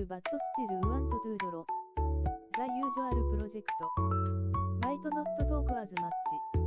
but still want to draw. The usual project. Might not talk as much.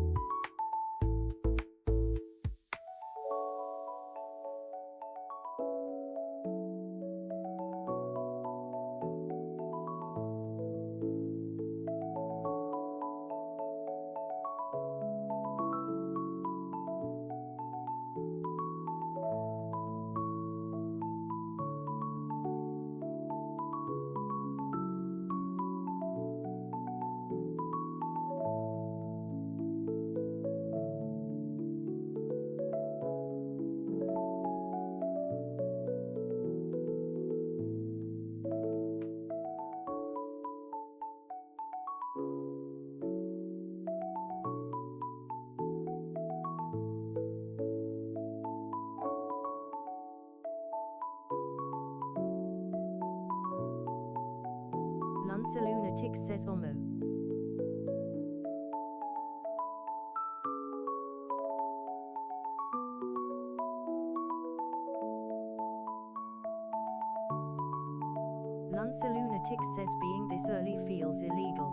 Lance Lunatic says Omo. Lance Lunatic says being this early feels illegal.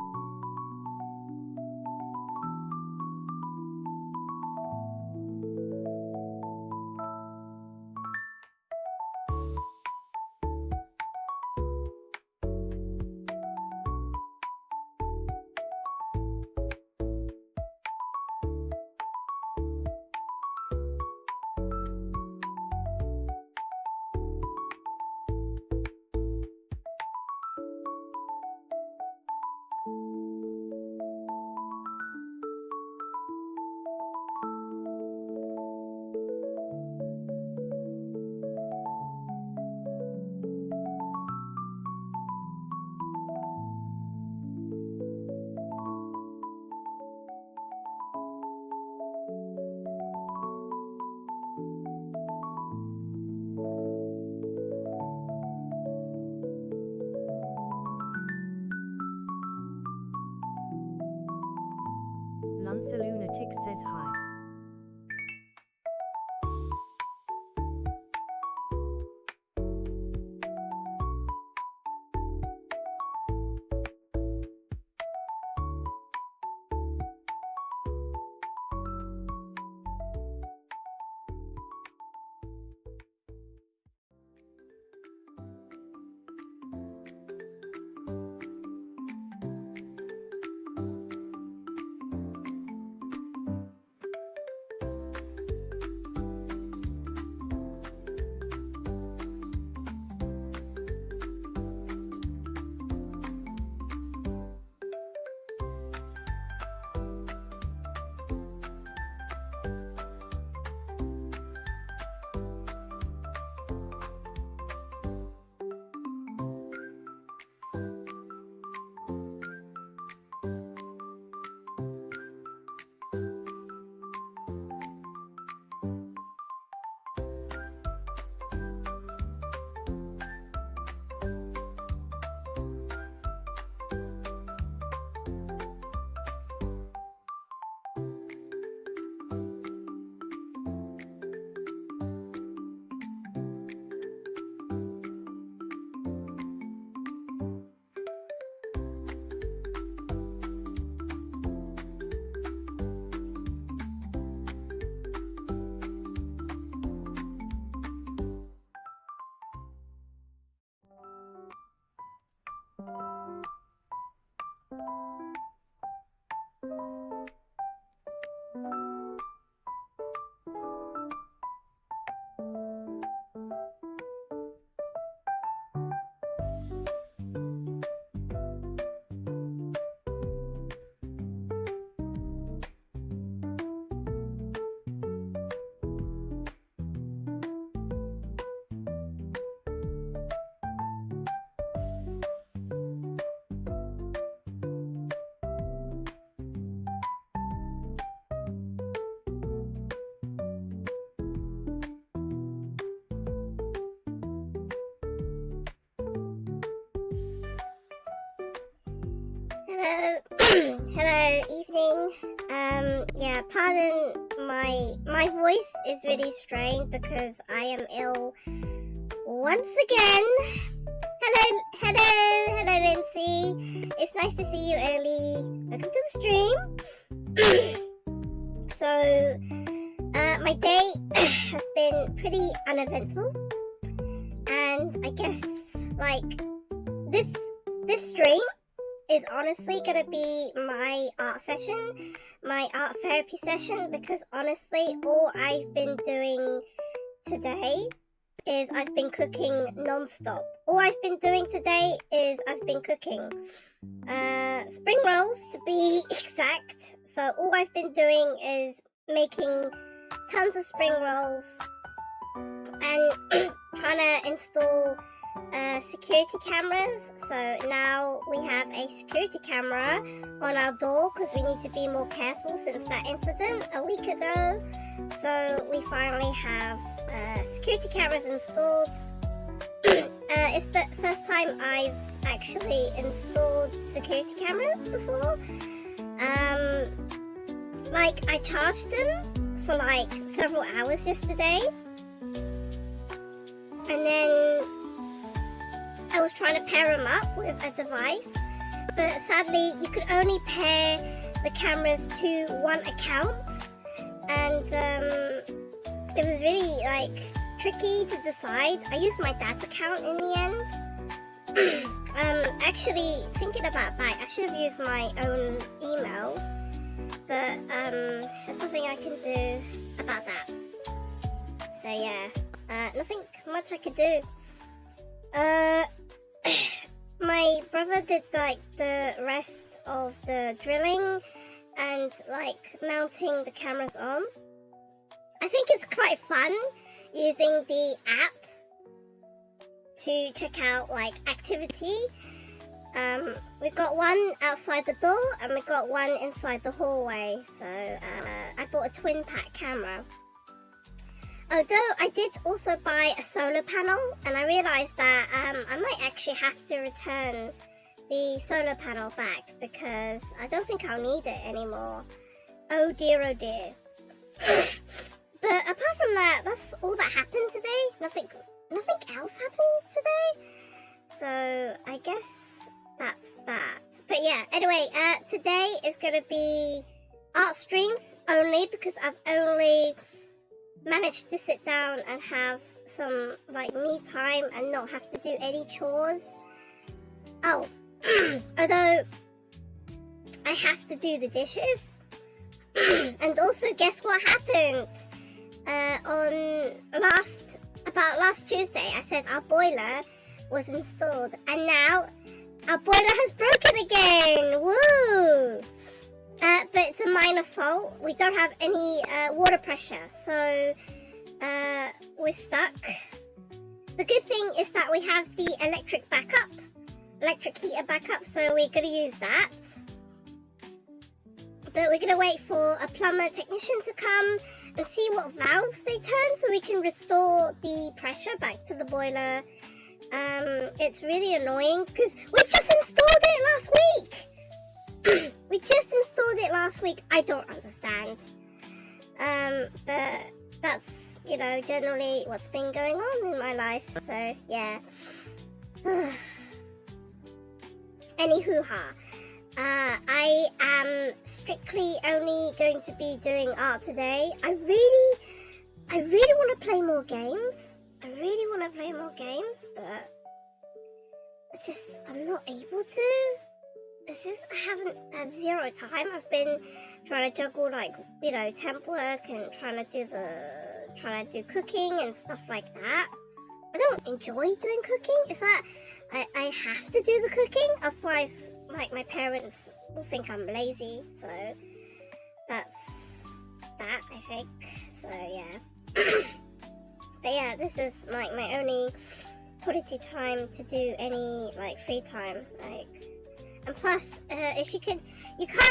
Lance Lunatic says hi. Hello, evening. Yeah, pardon my voice is really strained because I am ill once again. Hello, nice to see you early. Welcome to the stream. So, my day has been pretty uneventful, and I guess like this stream is honestly gonna be my art session, my art therapy session, because honestly, all I've been doing today is I've been cooking non-stop. All I've been doing today is I've been cooking spring rolls, to be exact. So all I've been doing is making tons of spring rolls and trying to install security cameras. So now we have a security camera on our door because we need to be more careful since that incident a week ago. So we finally have security cameras installed. It's the first time I've actually installed security cameras before. Like I charged them for like several hours yesterday, and then I was trying to pair them up with a device, but sadly you could only pair the cameras to one account, and it was really like tricky to decide. I used my dad's account in the end. Actually thinking about that, I should have used my own email, but there's something I can do about that. So yeah, nothing much I could do. My brother did like the rest of the drilling and like mounting the cameras on. I think it's quite fun using the app to check out like activity. We've got one outside the door and we've got one inside the hallway. So I bought a twin pack camera. Although I did also buy a solar panel, and I realised that I might actually have to return the solar panel back because I don't think I'll need it anymore. Oh dear, oh dear. But apart from that, that's all that happened today. Nothing else happened today. So I guess that's that. But yeah, anyway, today is gonna be art streams only because I've only managed to sit down and have some like me time and not have to do any chores. Oh, although I have to do the dishes. And also, guess what happened? About last Tuesday, I said our boiler was installed, and now our boiler has broken again. Woo! But it's a minor fault. We don't have any water pressure, so we're stuck. The good thing is that we have the electric heater backup, so we're gonna use that. But we're gonna wait for a plumber technician to come and see what valves they turn so we can restore the pressure back to the boiler. It's really annoying because we just installed it last week. We just installed it last week. I don't understand. But that's, you know, generally what's been going on in my life. So, yeah. Anywho-ha. I am strictly only going to be doing art today. I really want to play more games. But I'm not able to. I haven't had zero time. I've been trying to juggle like, you know, temp work and trying to do cooking and stuff like that. I don't enjoy doing cooking. Is that I have to do the cooking, otherwise like my parents will think I'm lazy. So that's that, I think. So yeah. But yeah, this is like my only quality time to do any like free time, like. And plus, if you can't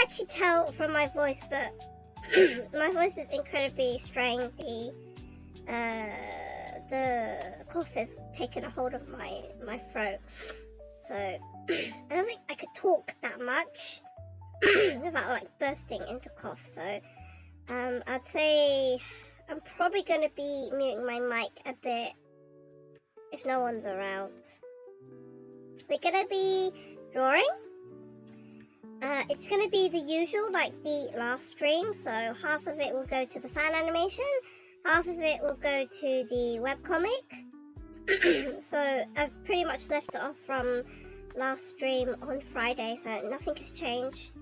actually tell from my voice, but my voice is incredibly strained. The cough has taken a hold of my throat, so I don't think I could talk that much without like bursting into cough. So I'd say I'm probably going to be muting my mic a bit if no one's around. We're going to be drawing. It's gonna be the usual, like the last stream, so half of it will go to the fan animation, half of it will go to the webcomic. So I've pretty much left it off from last stream on Friday, so nothing has changed.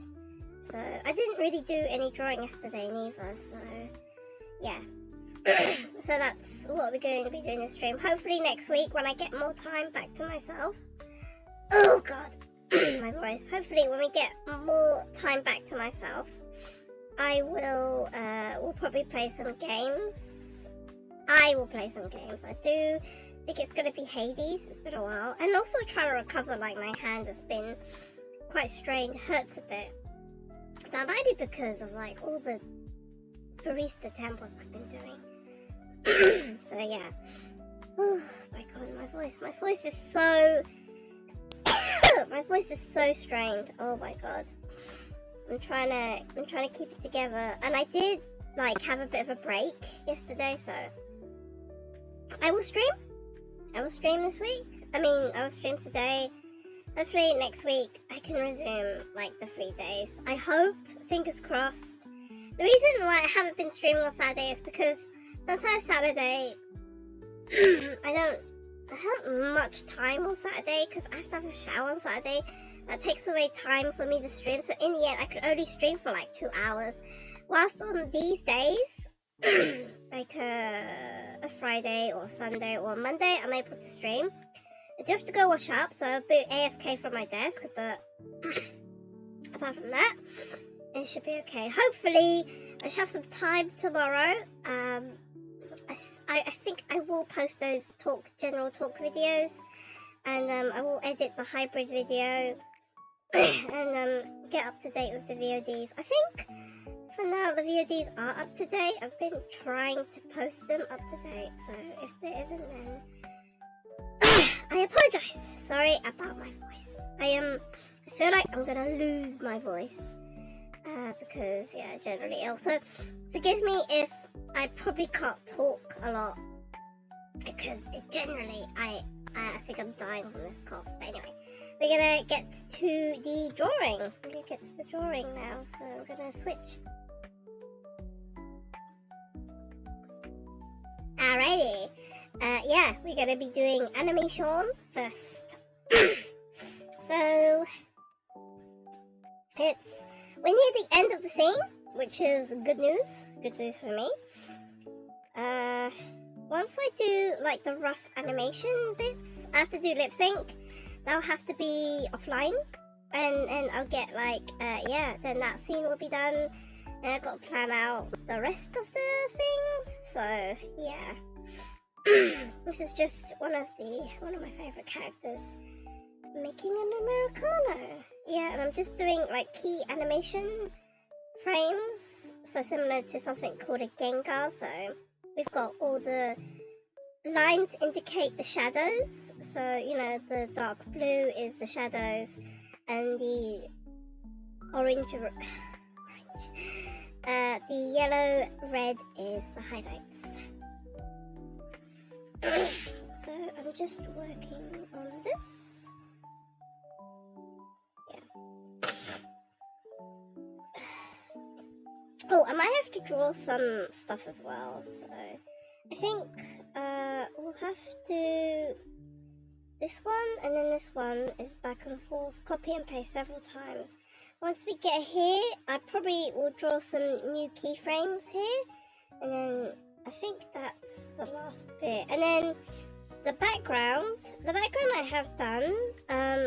So I didn't really do any drawing yesterday neither, so yeah. So that's what we're going to be doing this stream. Hopefully next week when I get more time back to myself. Oh god, my voice. Hopefully when we get more time back to myself, I will we'll probably play some games. I will play some games. I do think it's going to be Hades. It's been a while. And also trying to recover, like my hand has been quite strained. It hurts a bit. That might be because of like all the barista templates I've been doing. So yeah. Oh my god, my voice is so my voice is so strained. Oh my god. I'm trying to keep it together. And I did like have a bit of a break yesterday, so I will stream this week. I will stream today. Hopefully next week I can resume like the 3 days. I hope, fingers crossed. The reason why I haven't been streaming on Saturday is because sometimes Saturday I don't have much time on Saturday because I have to have a shower on Saturday. That takes away time for me to stream. So in the end I could only stream for like 2 hours. Whilst on these days, like a Friday or Sunday or Monday, I'm able to stream. I do have to go wash up, so I'll be AFK from my desk, but apart from that, it should be okay. Hopefully, I should have some time tomorrow. I think I will post those general talk videos, and I will edit the hybrid video, and get up to date with the VODs. I think for now the VODs are up to date. I've been trying to post them up to date, so if there isn't, then I apologize. Sorry about my voice. I feel like I'm gonna lose my voice because yeah, generally ill. So forgive me if I probably can't talk a lot because I think I'm dying from this cough. But anyway, we're gonna get to the drawing. We're gonna get to the drawing now, so I'm gonna switch. Alrighty. Yeah, we're gonna be doing animation first. So we're near the end of the scene, which is good news for me. Once I do like the rough animation bits, I have to do lip sync. That'll have to be offline, and I'll get like then that scene will be done, and I've got to plan out the rest of the thing. So yeah. This is just one of my favorite characters making an Americano. Yeah, and I'm just doing like key animation frames, so similar to something called a Gengar. So we've got all the lines indicate the shadows. So you know the dark blue is the shadows, and the the yellow red is the highlights. So I'm just working on this. Yeah. Oh, I might have to draw some stuff as well. So I think we'll have to. This one and then this one is back and forth, copy and paste several times. Once we get here, I probably will draw some new keyframes here, and then I think that's the last bit. And then the background I have done.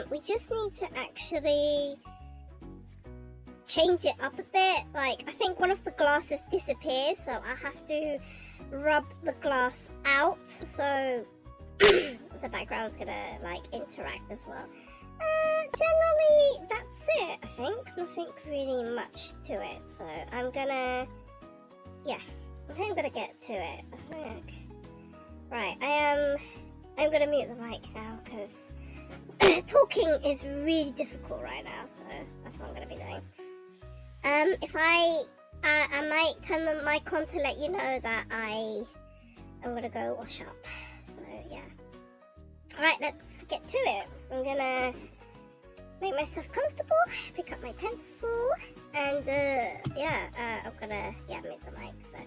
We just need to actually change it up a bit. Like I think one of the glasses disappears, so I have to rub the glass out, so the background's gonna like interact as well. Generally that's it. I think nothing really much to it, so I'm gonna get to it. Right, I'm gonna mute the mic now because talking is really difficult right now, so that's what I'm gonna be doing. If I might turn the mic on to let you know that I'm gonna go wash up. So yeah. Alright, let's get to it. I'm gonna make myself comfortable, pick up my pencil, and I'm gonna make the mic. So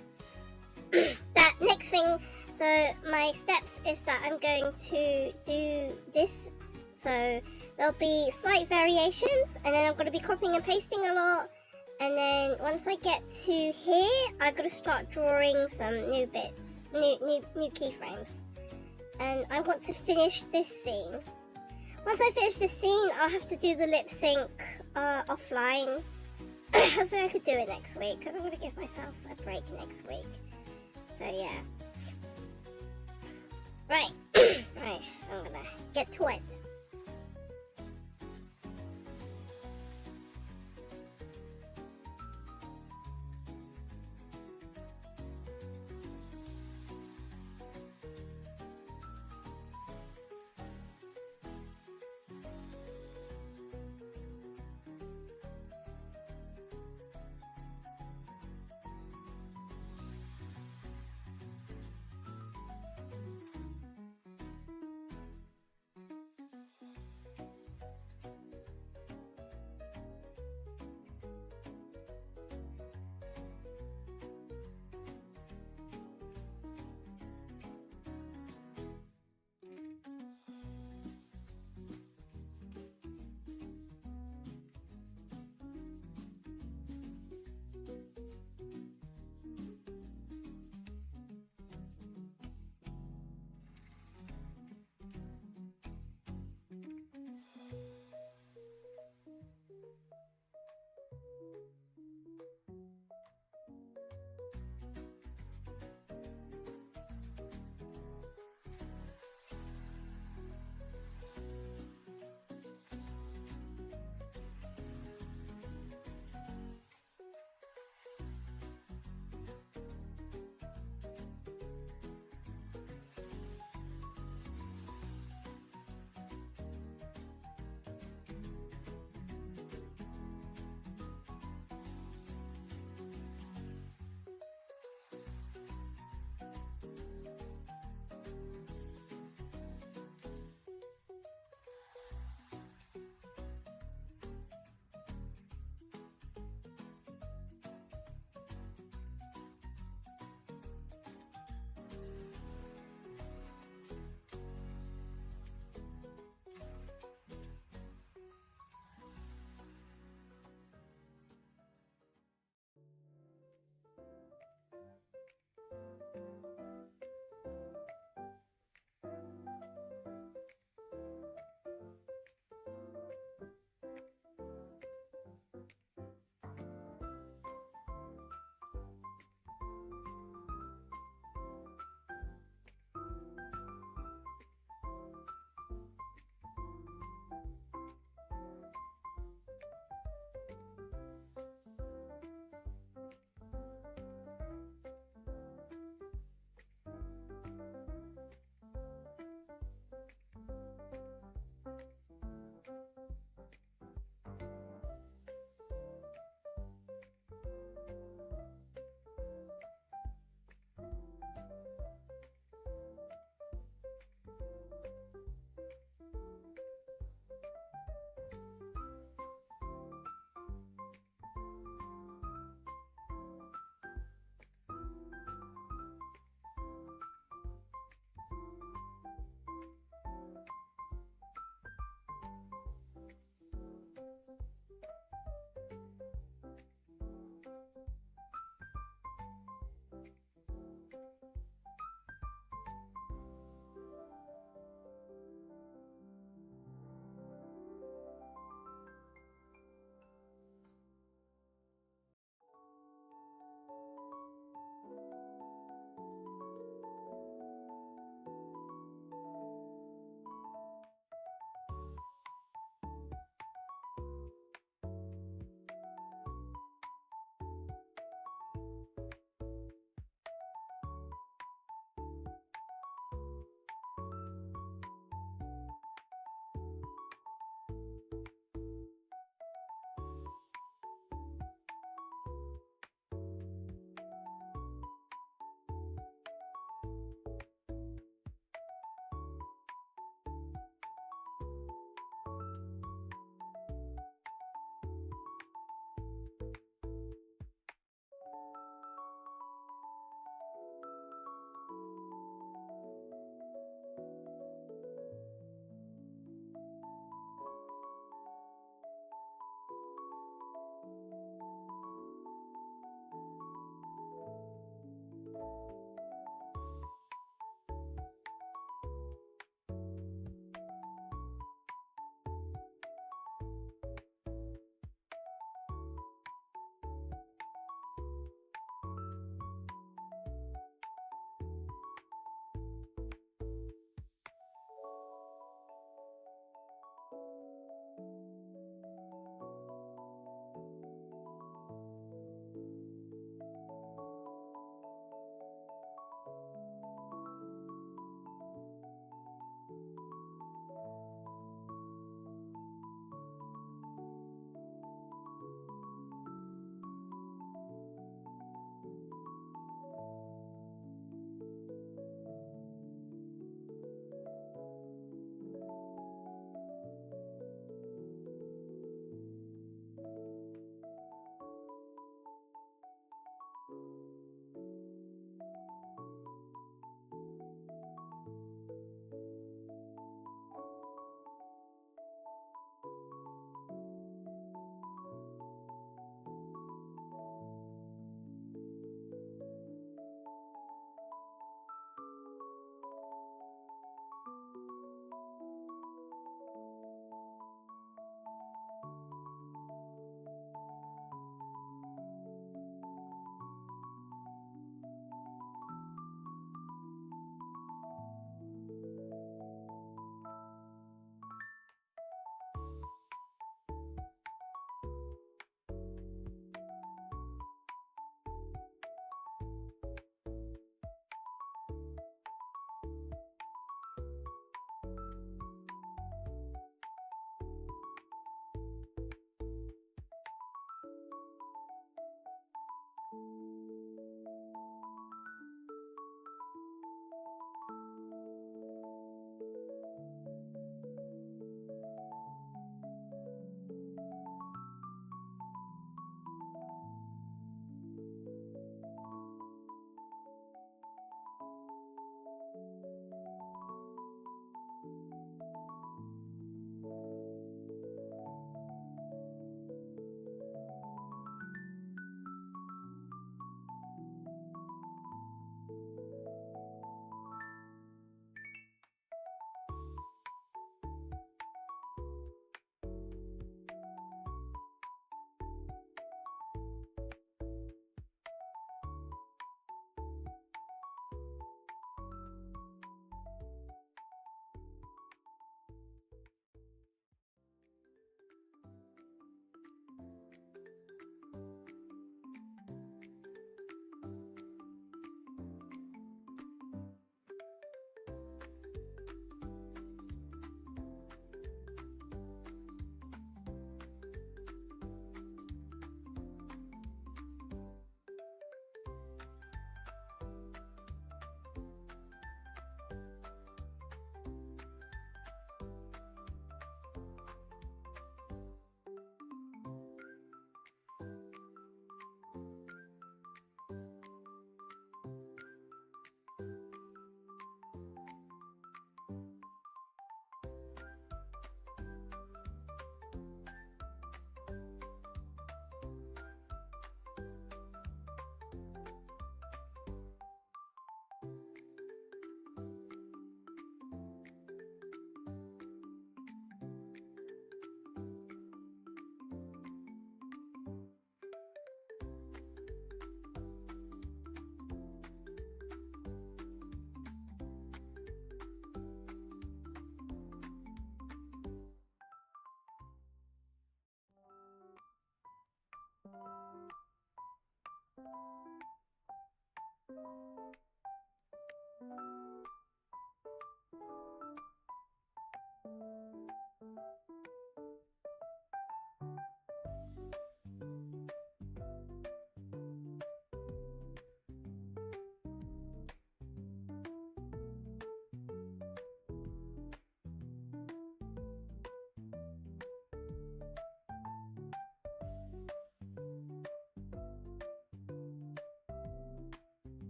that next thing, so my steps is that I'm going to do this. So there'll be slight variations, and then I'm going to be copying and pasting a lot. And then once I get to here, I'm going to start drawing some new bits, new keyframes. And I want to finish this scene. Once I finish this scene, I'll have to do the lip sync offline. Hopefully I could do it next week, because I'm going to give myself a break next week. So yeah. Right, right, I'm going to get to it.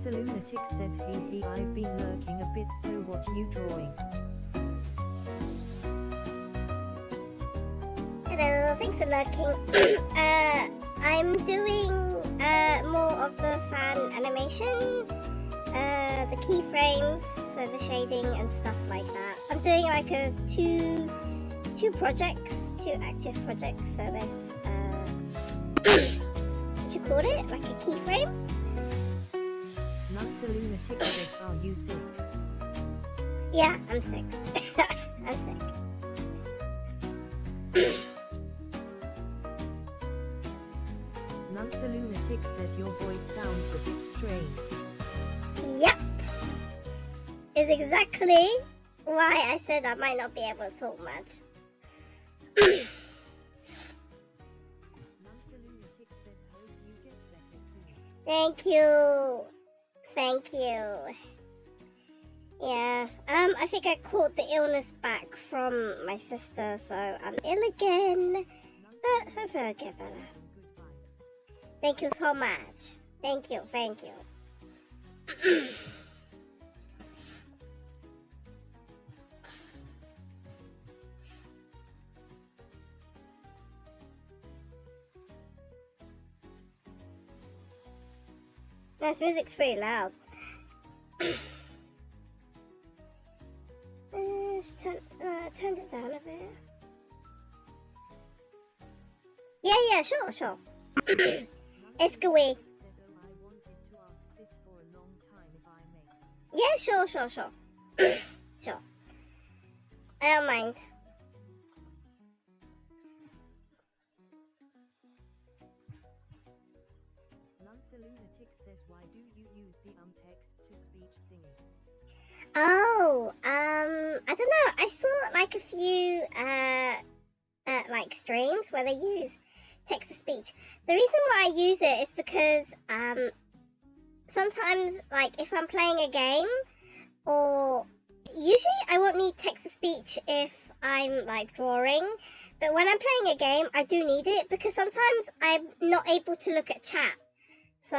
Lunatic says hee I've been lurking a bit, so what you drawing? Hello, thanks for lurking. I'm doing more of the fan animation, the keyframes, so the shading and stuff like that. I'm doing like a two active projects. So there's what you call it, like a keyframe. Lunatic says, are you sick? Yeah, I'm sick. I'm sick. Lunatic says your voice sounds a bit strained. Yep. Is exactly why I said I might not be able to talk much. Lunatic says hope you get better soon. Thank you. Thank you. Yeah, I think I caught the illness back from my sister, so I'm ill again. But hopefully I'll get better. Thank you so much. Thank you. This music's pretty loud. Just turned it down a bit. Yeah, sure. It's good. Says, oh, I wanted to ask this for a long time if I may. Yeah, sure. Sure. I don't mind. Lunatic says, why do you use the text-to-speech thingy? Oh, I don't know. I saw like a few like streams where they use text to speech. The reason why I use it is because sometimes, like if I'm playing a game, or usually I won't need text to speech if I'm like drawing, but when I'm playing a game I do need it because sometimes I'm not able to look at chat. So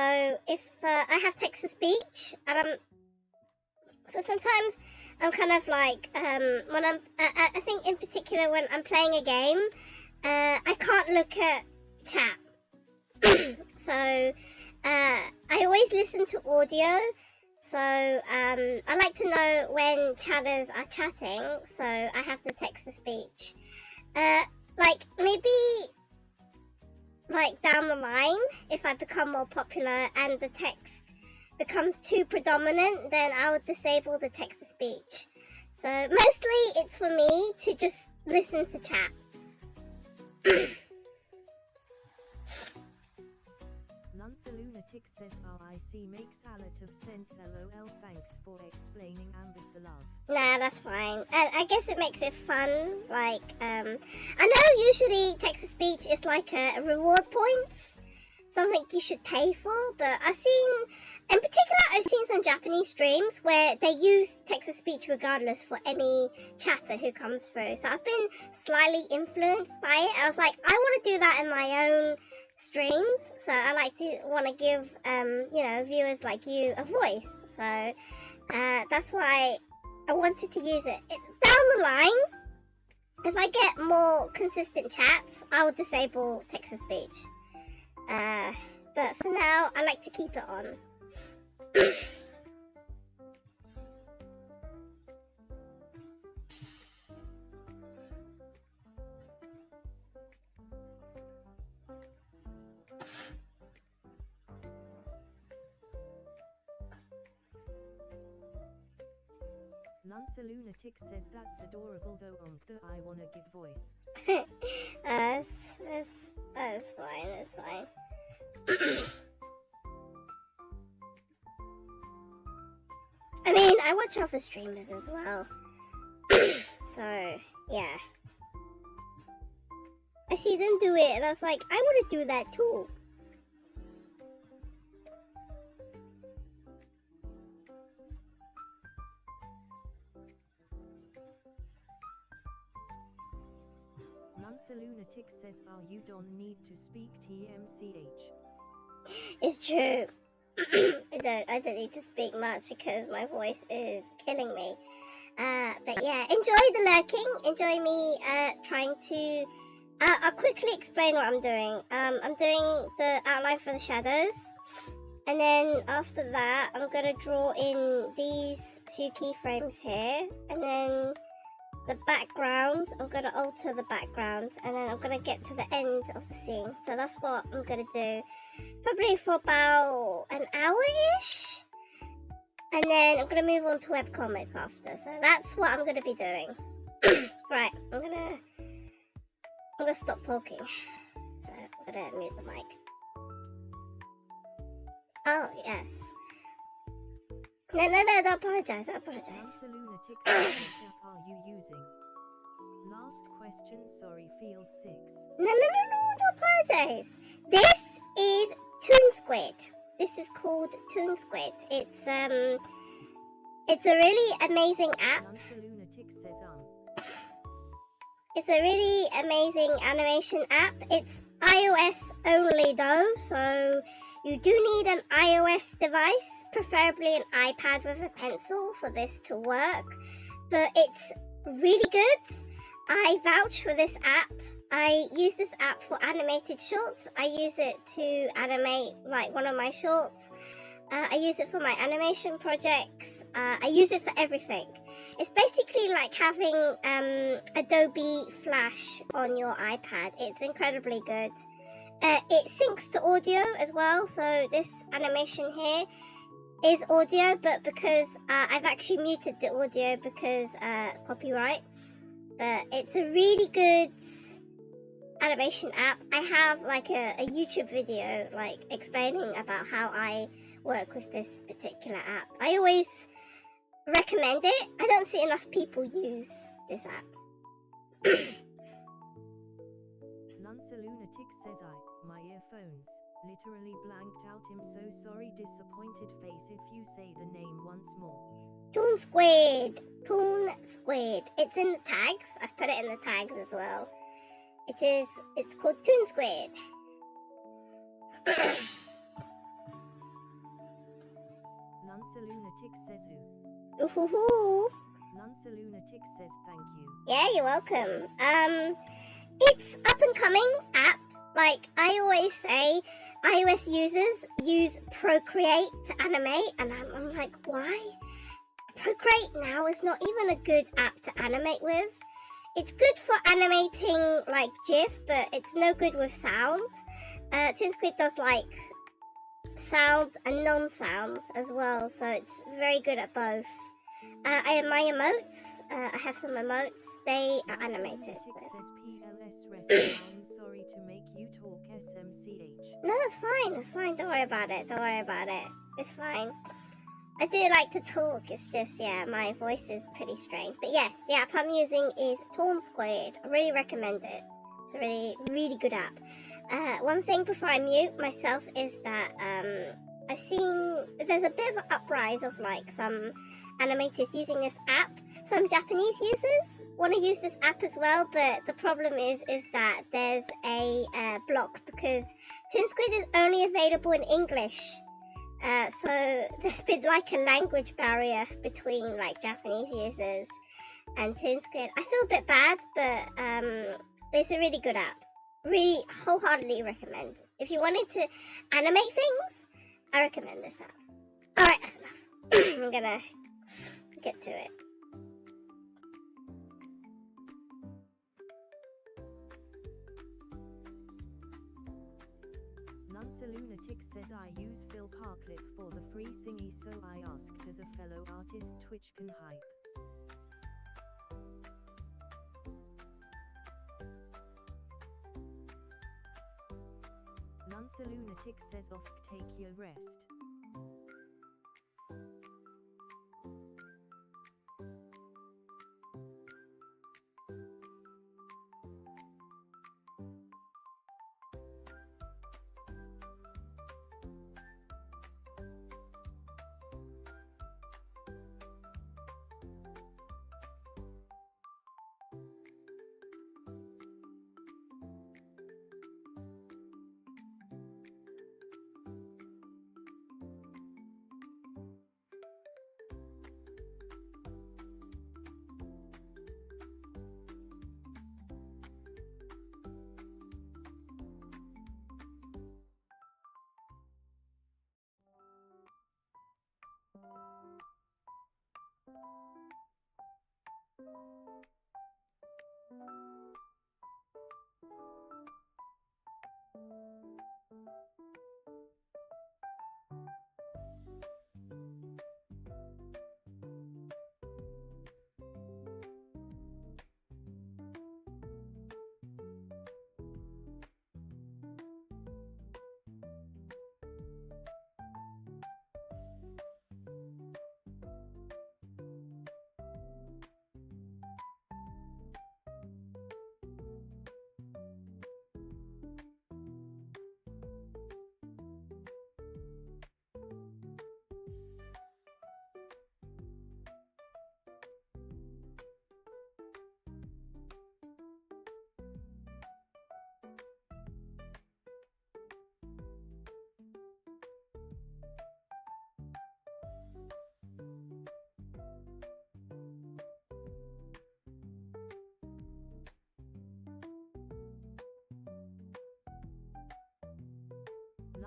if I have text to speech and sometimes I'm kind of like when I think in particular when I'm playing a game, I can't look at chat. So I always listen to audio. So I like to know when chatters are chatting. So I have the text to speech. Like maybe like down the line, if I become more popular and the text becomes too predominant, then I would disable the text to speech. So mostly it's for me to just listen to chat. Lunatic says, I see, makes a lot of sense, lol, thanks for explaining and this love. Nah, that's fine. And I guess it makes it fun. Like, I know usually text to speech is like a reward points, something you should pay for, but I've seen some Japanese streams where they use text to speech regardless for any chatter who comes through. So I've been slightly influenced by it. I was like, I want to do that in my own streams. So I want to give viewers like you a voice. So that's why I wanted to use it. Down the line, if I get more consistent chats, I will disable text to speech. But for now, I like to keep it on. Lunatic says that's adorable though, I wanna give voice. That's fine. I mean, I watch other streamers as well. So, yeah. I see them do it and I was like, I want to do that too. Lunatic says, you don't need to speak TMCH. It's true. I don't need to speak much because my voice is killing me. But yeah, enjoy the lurking. Enjoy me trying to. I'll quickly explain what I'm doing. I'm doing the outline for the shadows, and then after that, I'm gonna draw in these few keyframes here, and then the background. I'm gonna alter the background, and then I'm gonna get to the end of the scene. So that's what I'm gonna do, probably for about an hour-ish. And then I'm gonna move on to webcomic after. So that's what I'm gonna be doing. Right, I'm gonna stop talking. So I'm gonna mute the mic. Oh yes. No, don't apologize. Don't apologize. Lunatics, what app are you using? Last question, sorry, feels 6. No, don't apologize. This is Toon Squid. This is called Toon Squid. It's a really amazing app. Lunatic says It's a really amazing animation app. It's iOS only though, so you do need an iOS device, preferably an iPad with a pencil for this to work. But it's really good. I vouch for this app. I use this app for animated shorts. I use it to animate like one of my shorts. I use it for my animation projects. I use it for everything. It's basically like having Adobe Flash on your iPad. It's incredibly good. It syncs to audio as well, so this animation here is audio, but because I've actually muted the audio because copyright. But it's a really good animation app. I have like a YouTube video like explaining about how I work with this particular app. I always recommend it. I don't see enough people use this app. Lunatic says my earphones literally blanked out. I'm so sorry, disappointed face if you say the name once more. Toon Squid. Toon Squid. It's in the tags. I've put it in the tags as well. It's called Toon Squid. Lunatic says Ooh. Lunatic says thank you. Yeah, you're welcome. It's up and coming app. Like I always say, iOS users use Procreate to animate, and I'm like, why? Procreate now is not even a good app to animate with. It's good for animating like GIF, but it's no good with sound. Toon Squid does like sound and non-sound as well, so it's very good at both. I have my emotes. I have some emotes. They are animated. Says PLS rest. I'm sorry to make you talk SMCH. No, it's fine. It's fine. Don't worry about it. Don't worry about it. It's fine. I do like to talk. It's just, yeah, my voice is pretty strange. But yes, the app I'm using is Toon Squid. I really recommend it. It's a really, really good app. One thing before I mute myself is that I've seen there's a bit of an uprise of like some animators using this app. Some Japanese users want to use this app as well, but the problem is that there's a block because Toon Squid is only available in English. So there's been like a language barrier between like Japanese users and Toon Squid. I feel a bit bad, but it's a really good app. Really wholeheartedly recommend. If you wanted to animate things, I recommend this app. Alright, that's enough. I'm gonna get to it. Lunatic says I use Phil Parklick for the free thingy, so I asked as a fellow artist Twitch can hype. Lunatic says off, take your rest.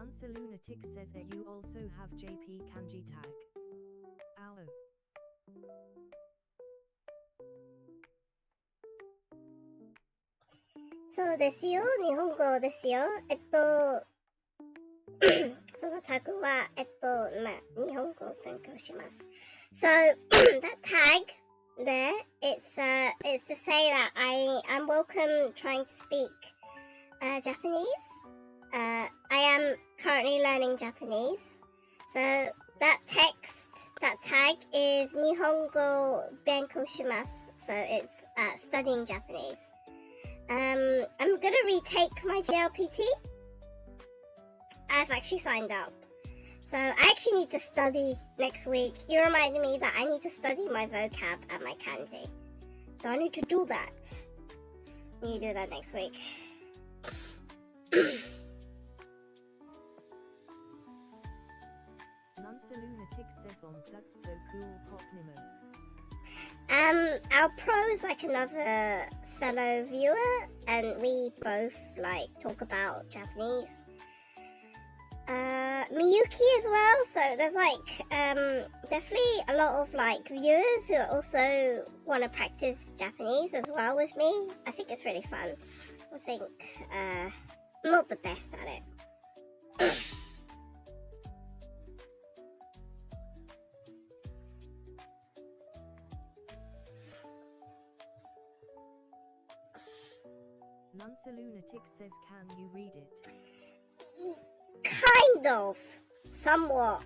Nunsa Lunatic says you also have JP kanji tag. Ow. そうですよ。日本語ですよ。そのタグは、日本語を勉強します。So, that tag there, it's to say that I'm welcome trying to speak Japanese. I am currently learning Japanese. So, that tag is 日本語勉強します. So, it's studying Japanese. I'm gonna retake my JLPT. I've actually signed up. So I actually need to study next week. You reminded me that I need to study my vocab and my kanji. So I need to do that. I need to do that next week. Nunsa Lunatic says that's so cool, Pop Nemo. Our pro is like another fellow viewer, and we both like talk about Japanese. Miyuki as well, so there's like definitely a lot of like viewers who also want to practice Japanese as well with me. I think it's really fun. I think I'm not the best at it. Nunsa Lunatic says can you read it? Kind of. Somewhat.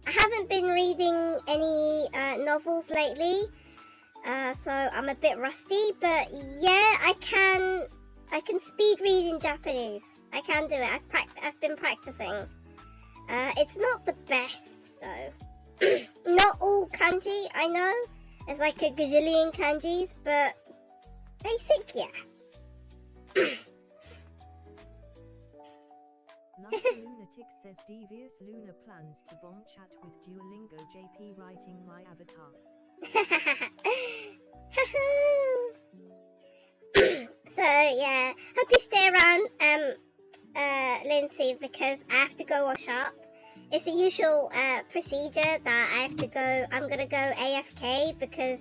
I haven't been reading any novels lately, so I'm a bit rusty, but yeah, I can speed read in Japanese. I can do it. I've been practicing. It's not the best though. Not all kanji, I know. There's like a gajillion kanjis, but basic, yeah. Nunsa Lunatic says devious Luna plans to bomb chat with Duolingo JP writing my avatar. So yeah, hope you stay around, Lindsay, because I have to go wash up. It's the usual procedure that I have to go. I'm gonna go AFK because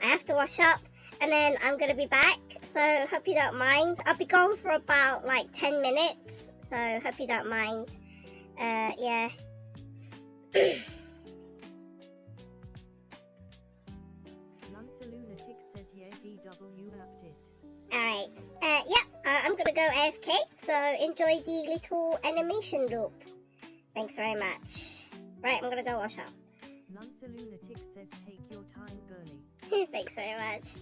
I have to wash up, and then I'm gonna be back. So hope you don't mind. I'll be gone for about like 10 minutes. So hope you don't mind. Yeah. Nunsa Lunatic says yeah, DW upped it. Alright. I'm gonna go AFK. So enjoy the little animation loop. Thanks very much. Right, I'm gonna go wash up. Nunsa Lunatic says take your time, girly. Thanks very much.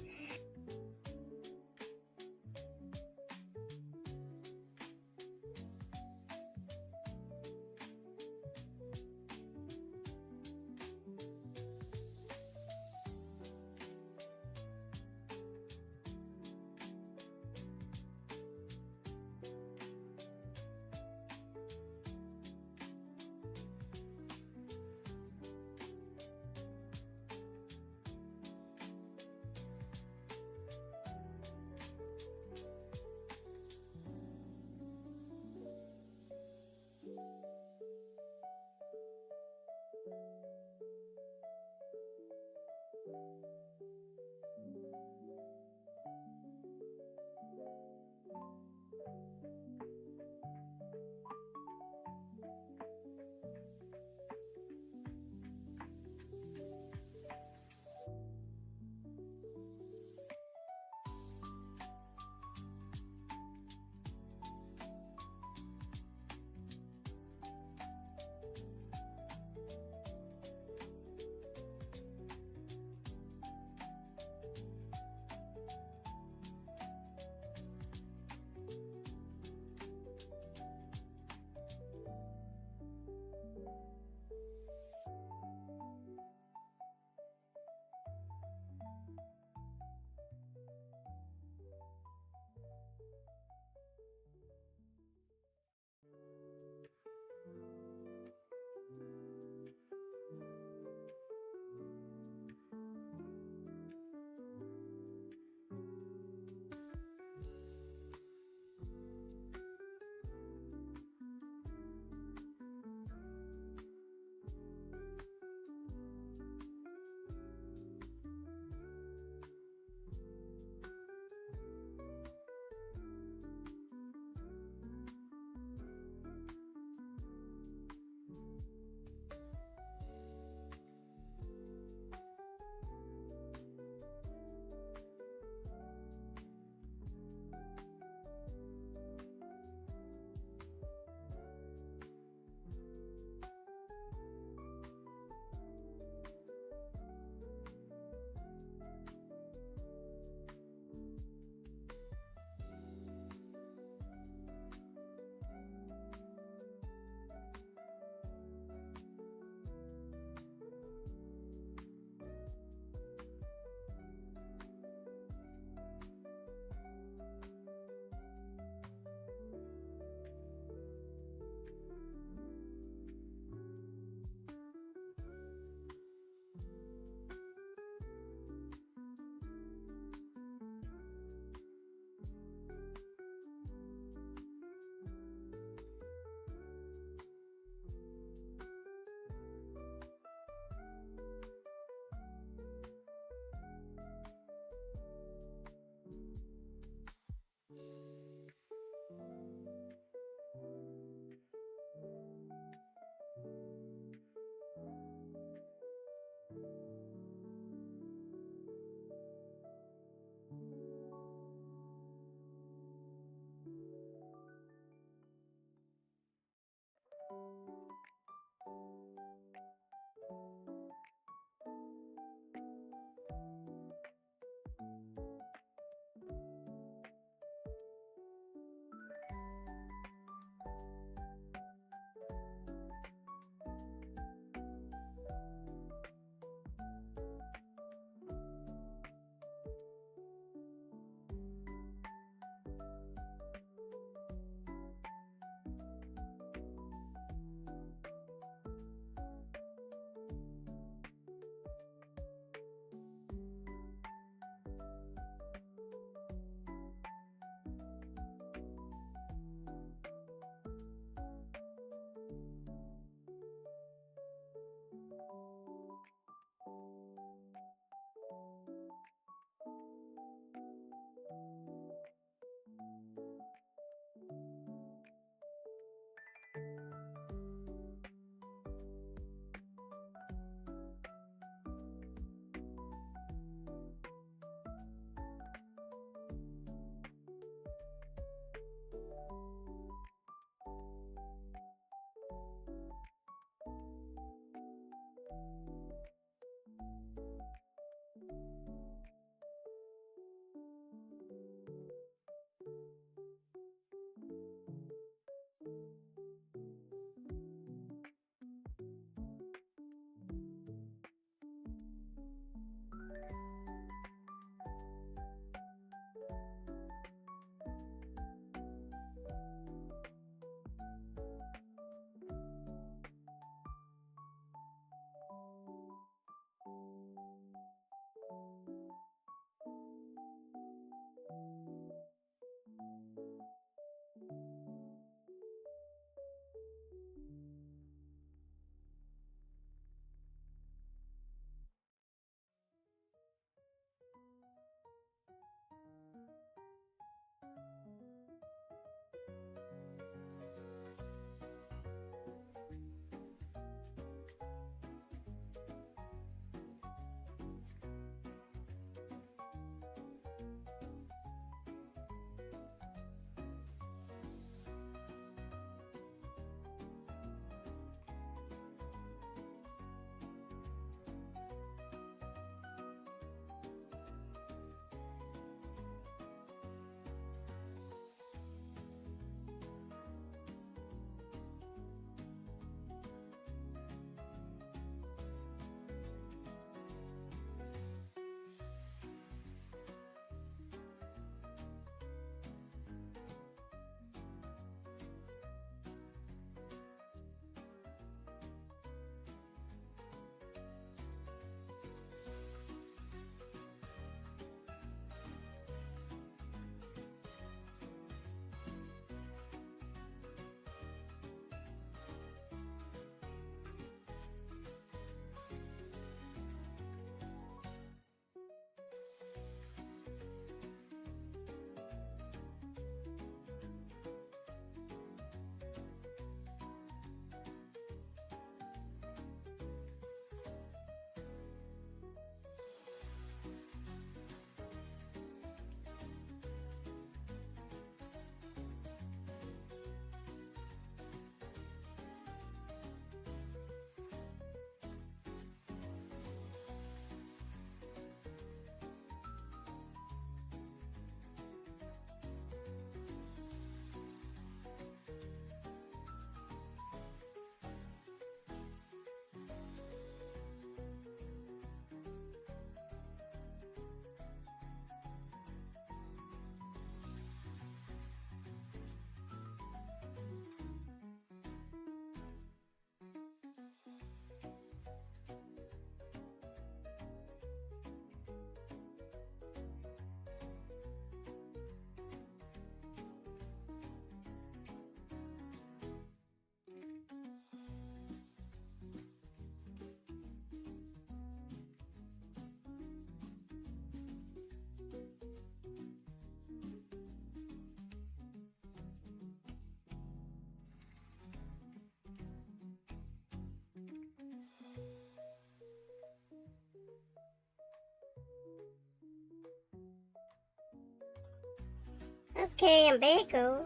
Okay, I'm back. Oh.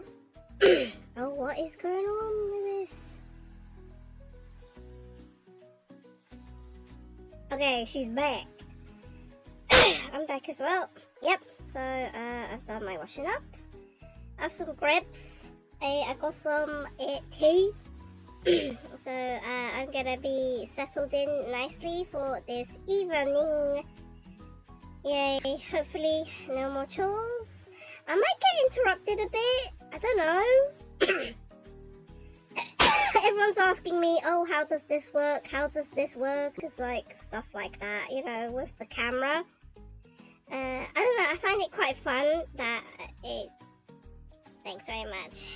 Oh, what is going on with this? Okay, she's back. I'm back as well. Yep, so I've done my washing up. I have some grapes. I got some tea. So I'm gonna be settled in nicely for this evening. Yay, hopefully no more chores. I might get interrupted a bit. I don't know. Everyone's asking me, oh, how does this work? How does this work? It's like stuff like that, you know, with the camera. I don't know, I find it quite fun that it... Thanks very much.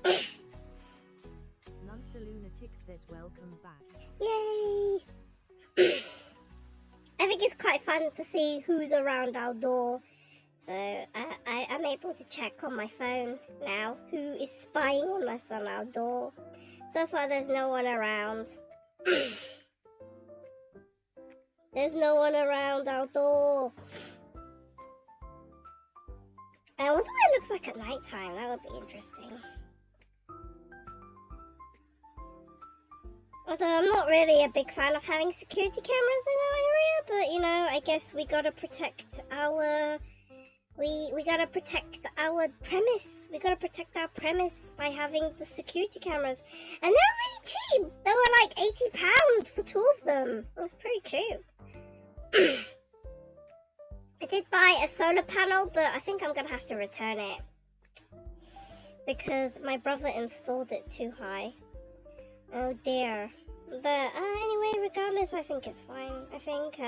Nunsa Lunatic says welcome back. Yay! I think it's quite fun to see who's around our door. So I'm able to check on my phone now who is spying on us on our door. So far there's no one around. There's no one around our door. I wonder what it looks like at night time. That would be interesting. Although I'm not really a big fan of having security cameras in our area, but you know, I guess we gotta protect our... We gotta protect our premise. We gotta protect our premise by having the security cameras. And they're really cheap. They were like £80 for 2 of them. It was pretty cheap. I did buy a solar panel, but I think I'm gonna have to return it. Because my brother installed it too high. Oh dear. But anyway, regardless, I think it's fine. I think,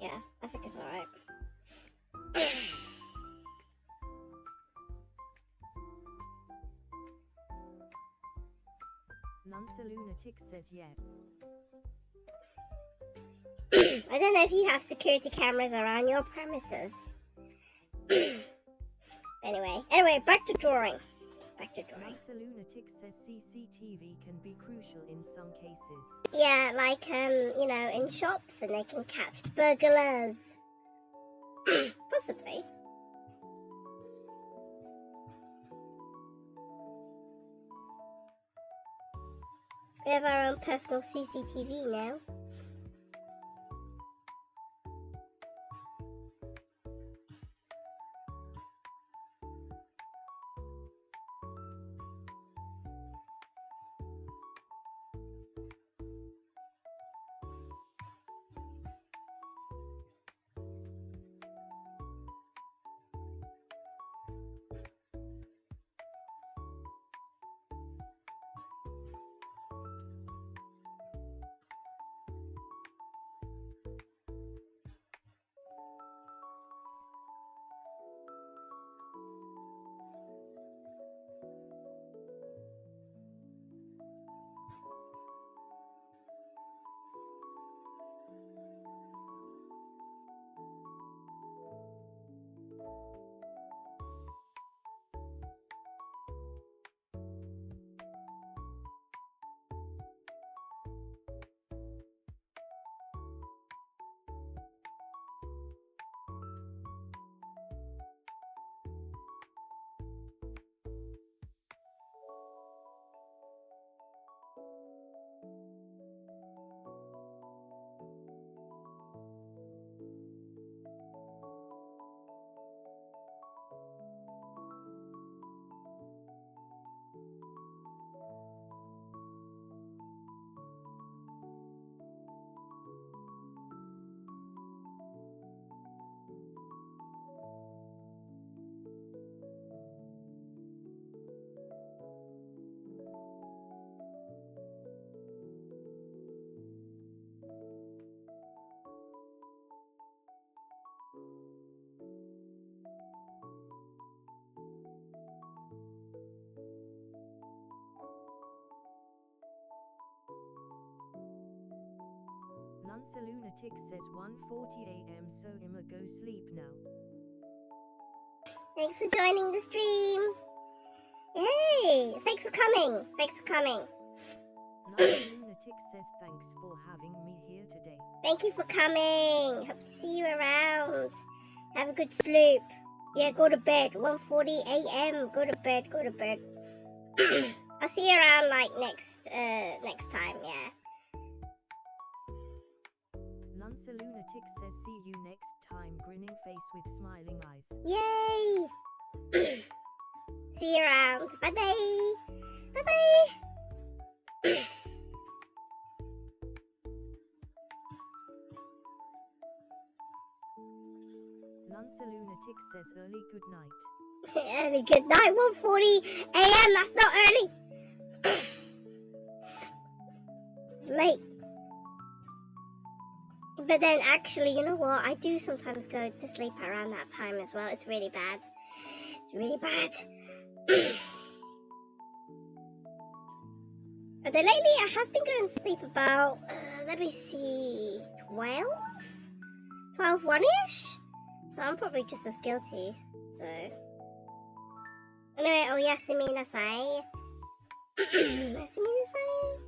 yeah, I think it's alright. Nunsa Lunatic says yeah. I don't know if you have security cameras around your premises. Anyway, back to drawing. Nunsa Lunatic says CCTV can be crucial in some cases. Yeah, like, you know, in shops and they can catch burglars. Possibly. We have our own personal CCTV now. Nunsa Lunatic says 1:40 AM, so I'ma go sleep now. Thanks for joining the stream. Hey, thanks for coming. Nunsa Lunatic says thanks for having me here today. Thank you for coming. Hope to see you around. Have a good sleep. Yeah, go to bed. 1:40 a.m. Go to bed. Go to bed. I'll see you around like next time. Yeah. Nunsa Lunatic says see you next time, grinning face with smiling eyes. Yay! See you around. Bye bye. Bye bye. Nunsa Lunatic says early good night. Early good night. 1:40 a.m. That's not early. It's late. But then actually, you know what? I do sometimes go to sleep around that time as well. It's really bad. It's really bad. But then lately I have been going to sleep about, let me see, 12? 1-ish? So I'm probably just as guilty. So. Anyway, oh yasumi nasai. Yasumi nasai.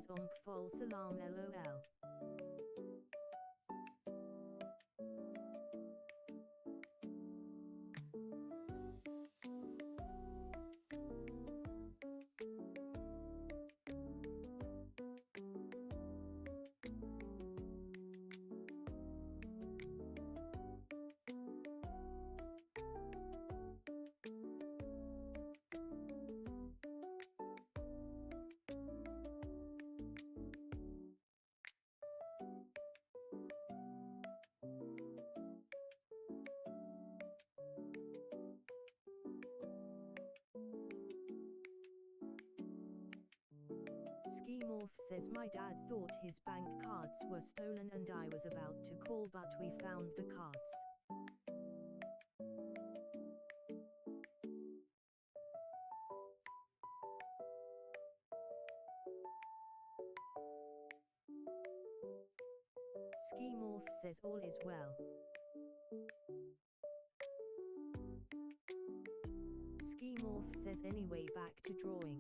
says fol salam lol. SkyeMorph says my dad thought his bank cards were stolen and I was about to call but we found the cards. SkyeMorph says all is well. SkyeMorph says anyway back to drawing.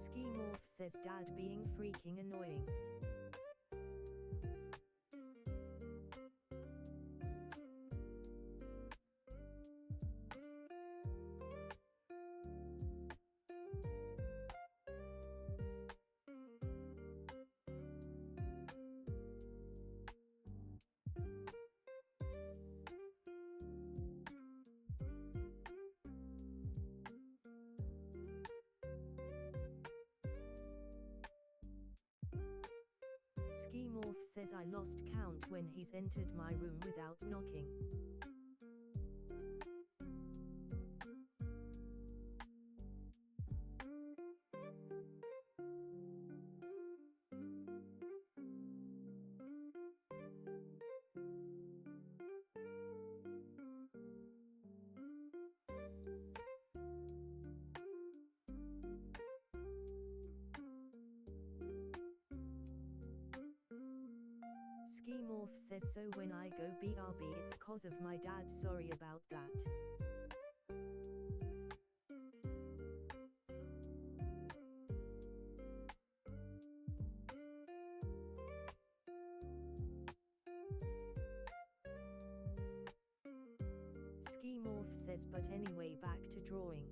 SkyeMorph says dad being freaking annoying. SkyeMorph says I lost count when he's entered my room without knocking. SkyeMorph says so when I go BRB it's cause of my dad, sorry about that. SkyeMorph says but anyway, back to drawing.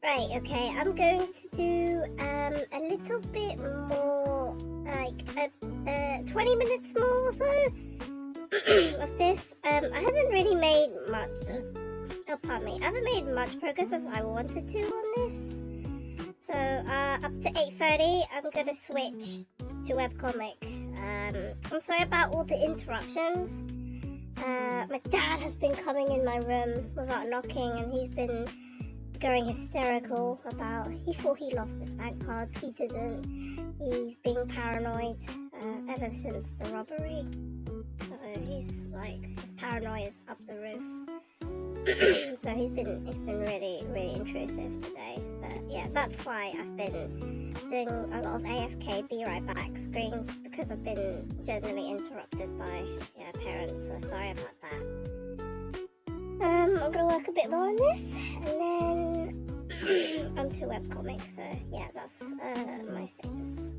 Right, okay, I'm going to do a little bit more, like 20 minutes more or so of this. I haven't really made much, oh pardon me, I haven't made much progress as I wanted to on this. So up to 8:30, I'm going to switch to webcomic. I'm sorry about all the interruptions. My dad has been coming in my room without knocking, and he's been going hysterical about, he thought he lost his bank cards, he didn't. He's being paranoid ever since the robbery. So he's like, his paranoia is up the roof. So he's been really, really intrusive today. But yeah, that's why I've been doing a lot of AFK, be right back screens, because I've been generally interrupted by parents, so sorry about that. I'm gonna work a bit more on this, and then onto webcomic, so yeah, that's my status.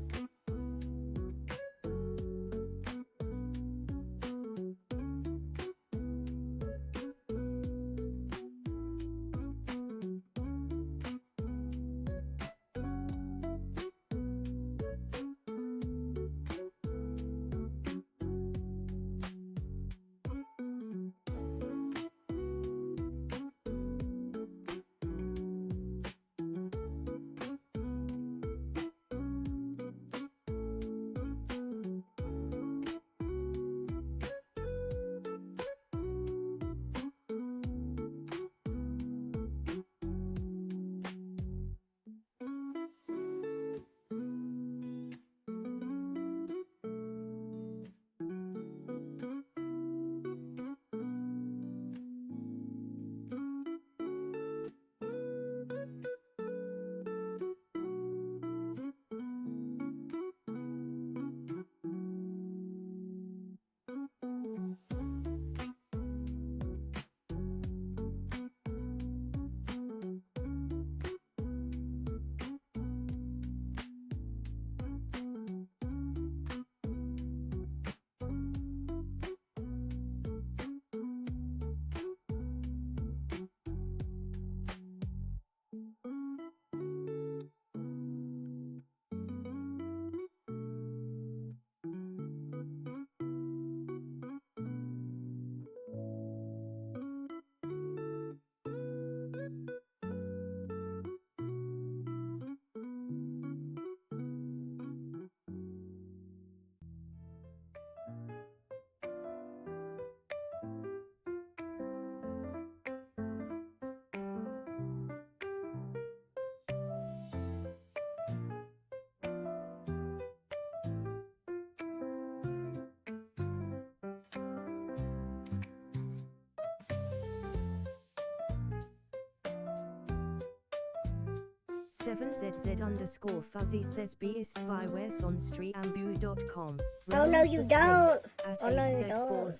/7ZZ_Fuzzy says beist by wesonstreambu.com. Oh no you don't! At Oh no you 8Z4Zs. don't!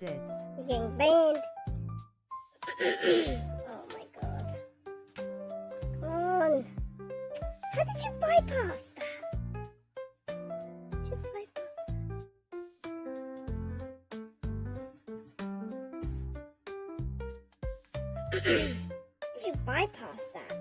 You're getting banned! Oh my god. Come on! How did you bypass that? Did you bypass that? Did you bypass that?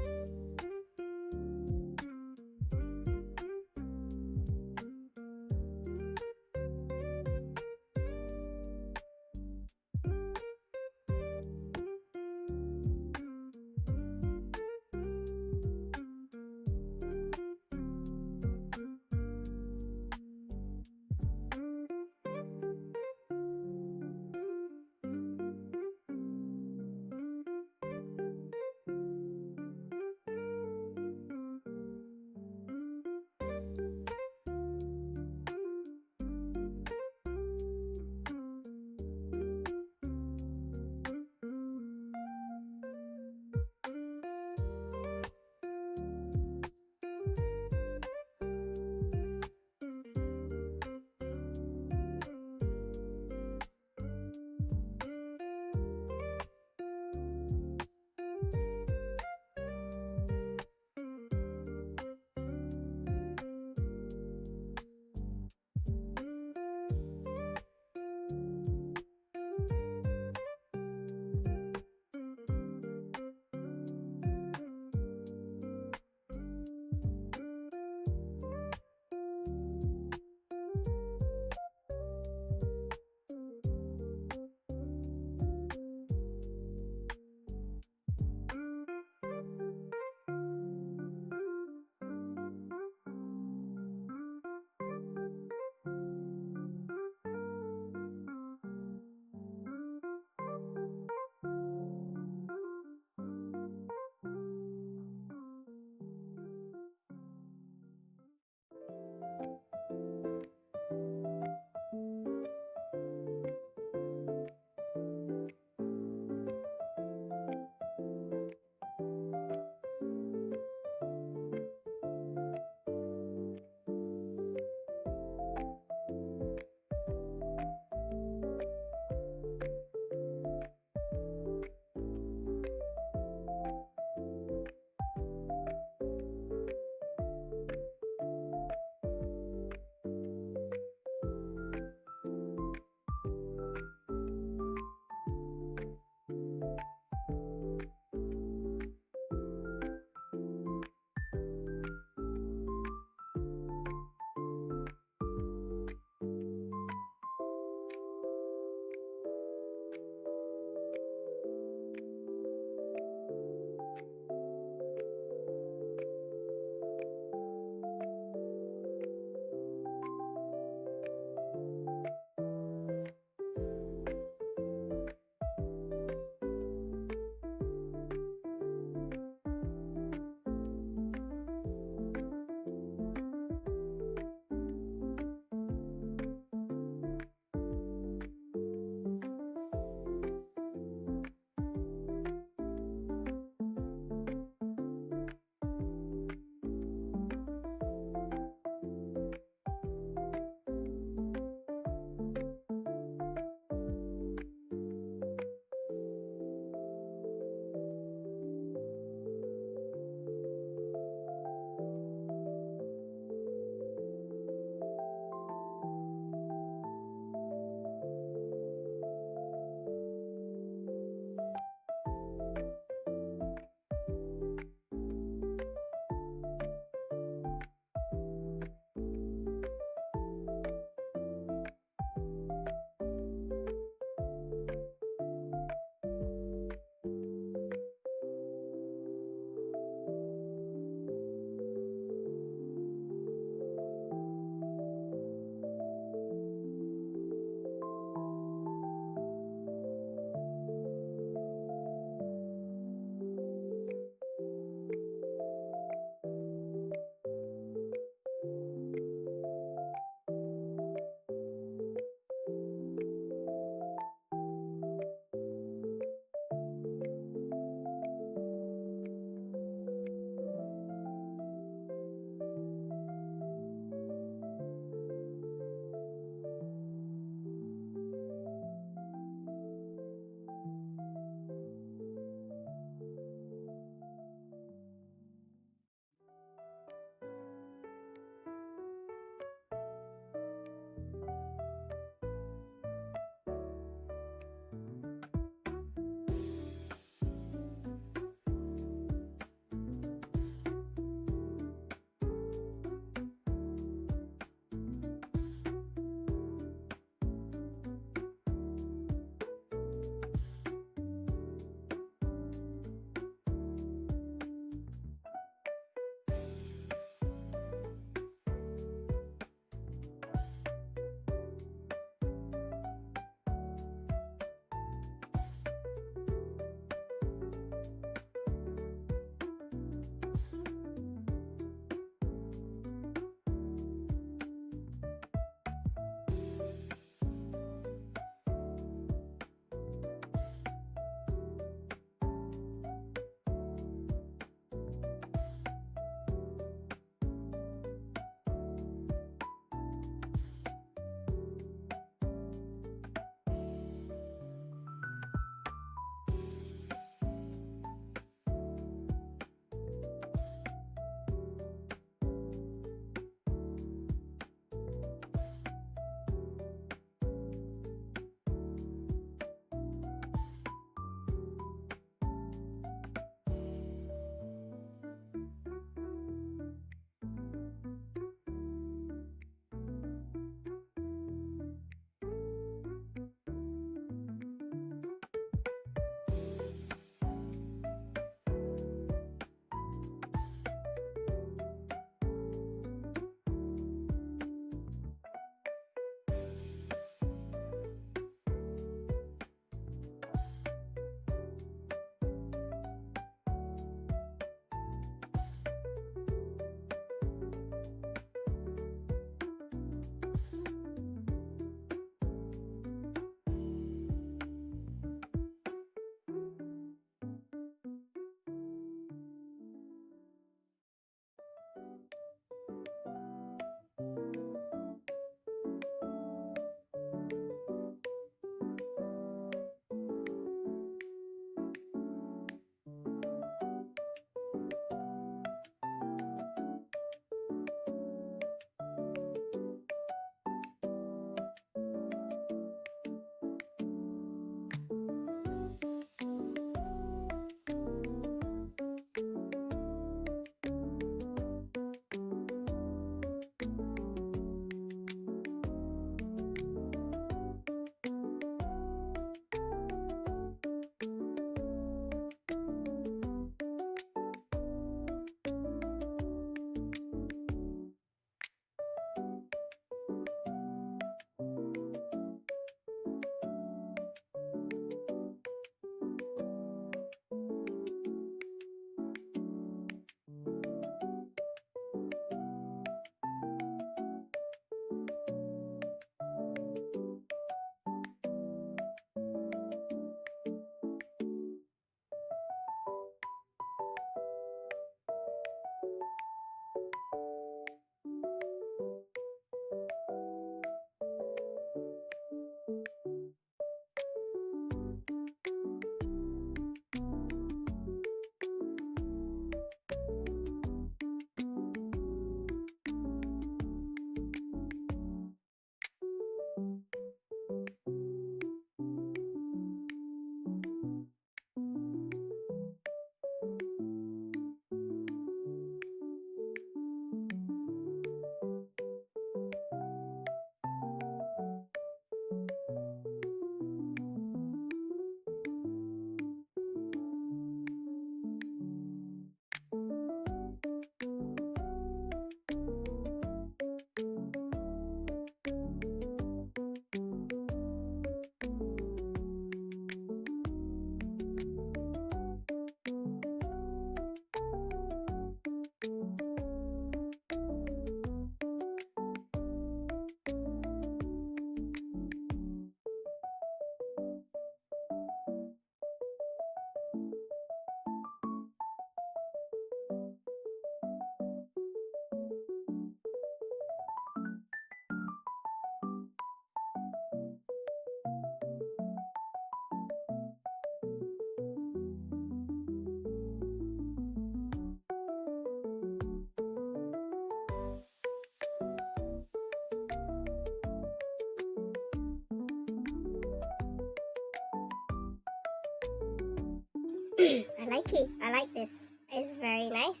I like it. I like this. It's very nice.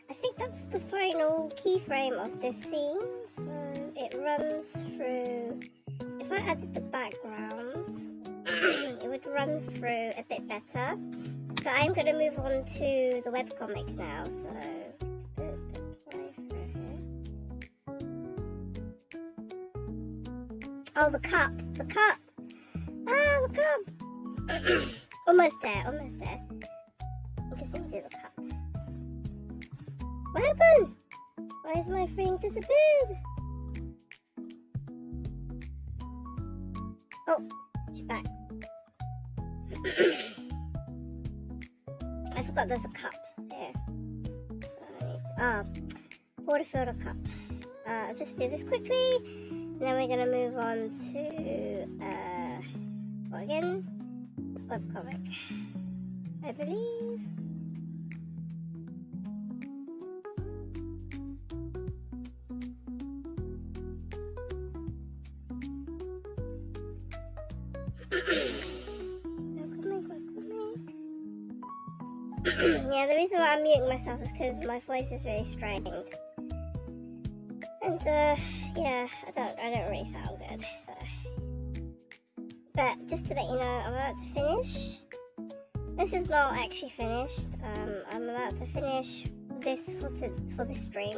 I think that's the final keyframe of this scene. So it runs through. If I added the background, it would run through a bit better. But I'm going to move on to the webcomic now. So oh, the cup. The cup. Ah, the cup. Almost there. Almost there. I just need to do the cup. What happened? Why is my thing disappeared? Oh, she's back. I forgot there's a cup there. So I need to, water filter cup. I'll just do this quickly. Then we're gonna move on to what again? Webcomic, I believe. Yeah, the reason why I'm muting myself is because my voice is very strained. And yeah, I don't really sound good, so. But just to let you know, I'm about to finish. This is not actually finished. I'm about to finish this for this stream,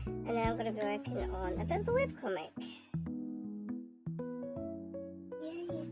and then I'm gonna be working on a bit of the webcomic. Yeah.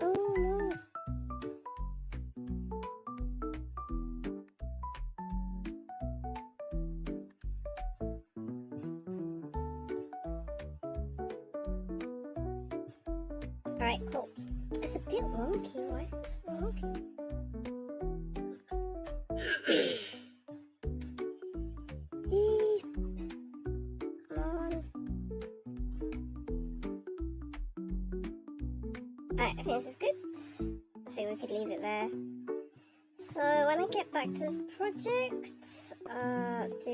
Oh no. Alright, cool. It's a bit wonky. Why is this wonky? Alright, I think this is good. I think we could leave it there. So when I get back to this project,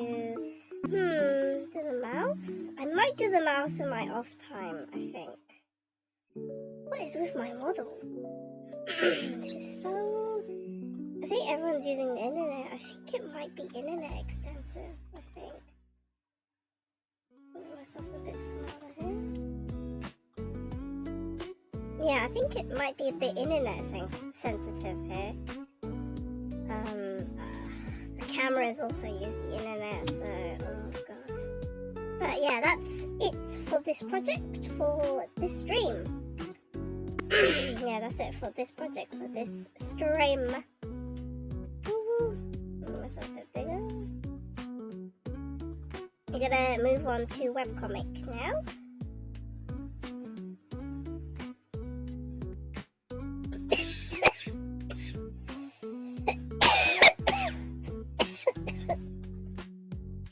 do the mouse? I might do the mouse in my off time, I think. What is with my model? It's just so... I think everyone's using the internet. I think it might be internet extensive, I think. Put myself a bit smaller here. Yeah, I think it might be a bit internet sensitive here. The cameras also use the internet, so oh god. But yeah, that's it for this project, for this stream. Yeah, that's it for this project, for this stream. Make myself a bit bigger. We're gonna move on to webcomic now.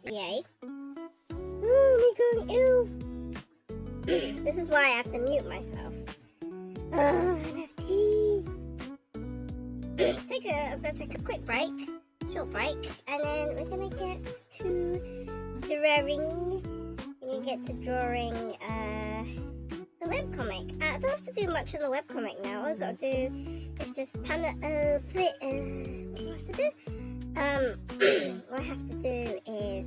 Yay. Oh, me going ew. This is why I have to mute myself. NFT. I'm gonna take a quick break, short break, and then we're gonna get to drawing. We're gonna get to drawing the webcomic. I don't have to do much on the webcomic now. All I've got to do is just what do I have to do? What I have to do is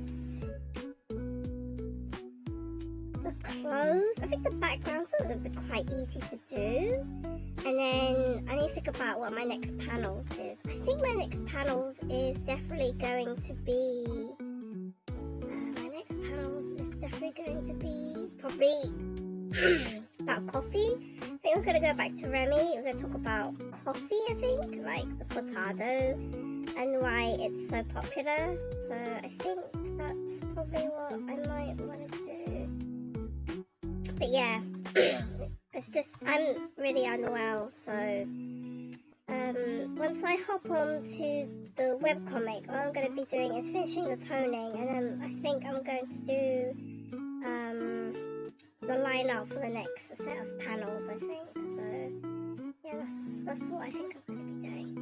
the clothes. I think the background's a little bit quite easy to do. And then I need to think about what my next panels is. I think my next panels is definitely going to be... probably about coffee. I think we're gonna go back to Remy. We're gonna talk about coffee, I think, like the cortado and why it's so popular. So I think that's probably what I might want to do. But yeah, it's just, I'm really unwell, so once I hop on to the webcomic, all I'm going to be doing is finishing the toning, and then I think I'm going to do the line art for the next set of panels, I think. So yeah, that's what I think I'm going to be doing.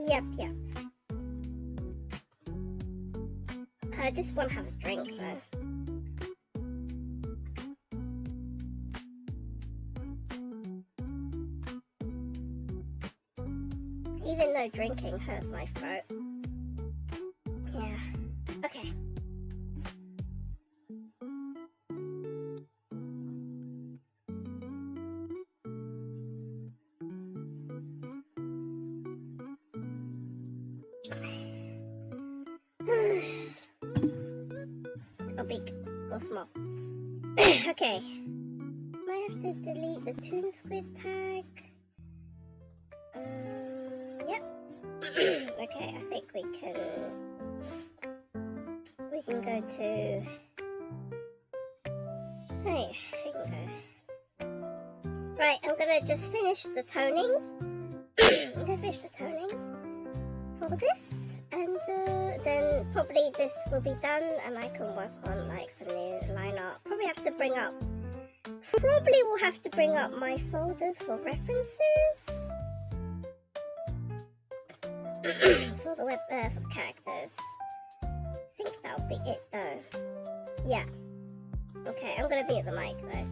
Yep. I just want to have a drink though. Even though drinking hurts my throat. Yeah. Okay. Go big, go small. Okay. Might have to delete the Toon Squid tag. Yep. Okay, I think we can go to. Right, we can go. Right, I'm gonna just finish the toning. I'm gonna finish the toning for this, and then probably this will be done, and I can work on like some new line art. Probably will have to bring up my folders for references. for the characters. I think that'll be it though. Yeah. Okay, I'm gonna mute the mic though.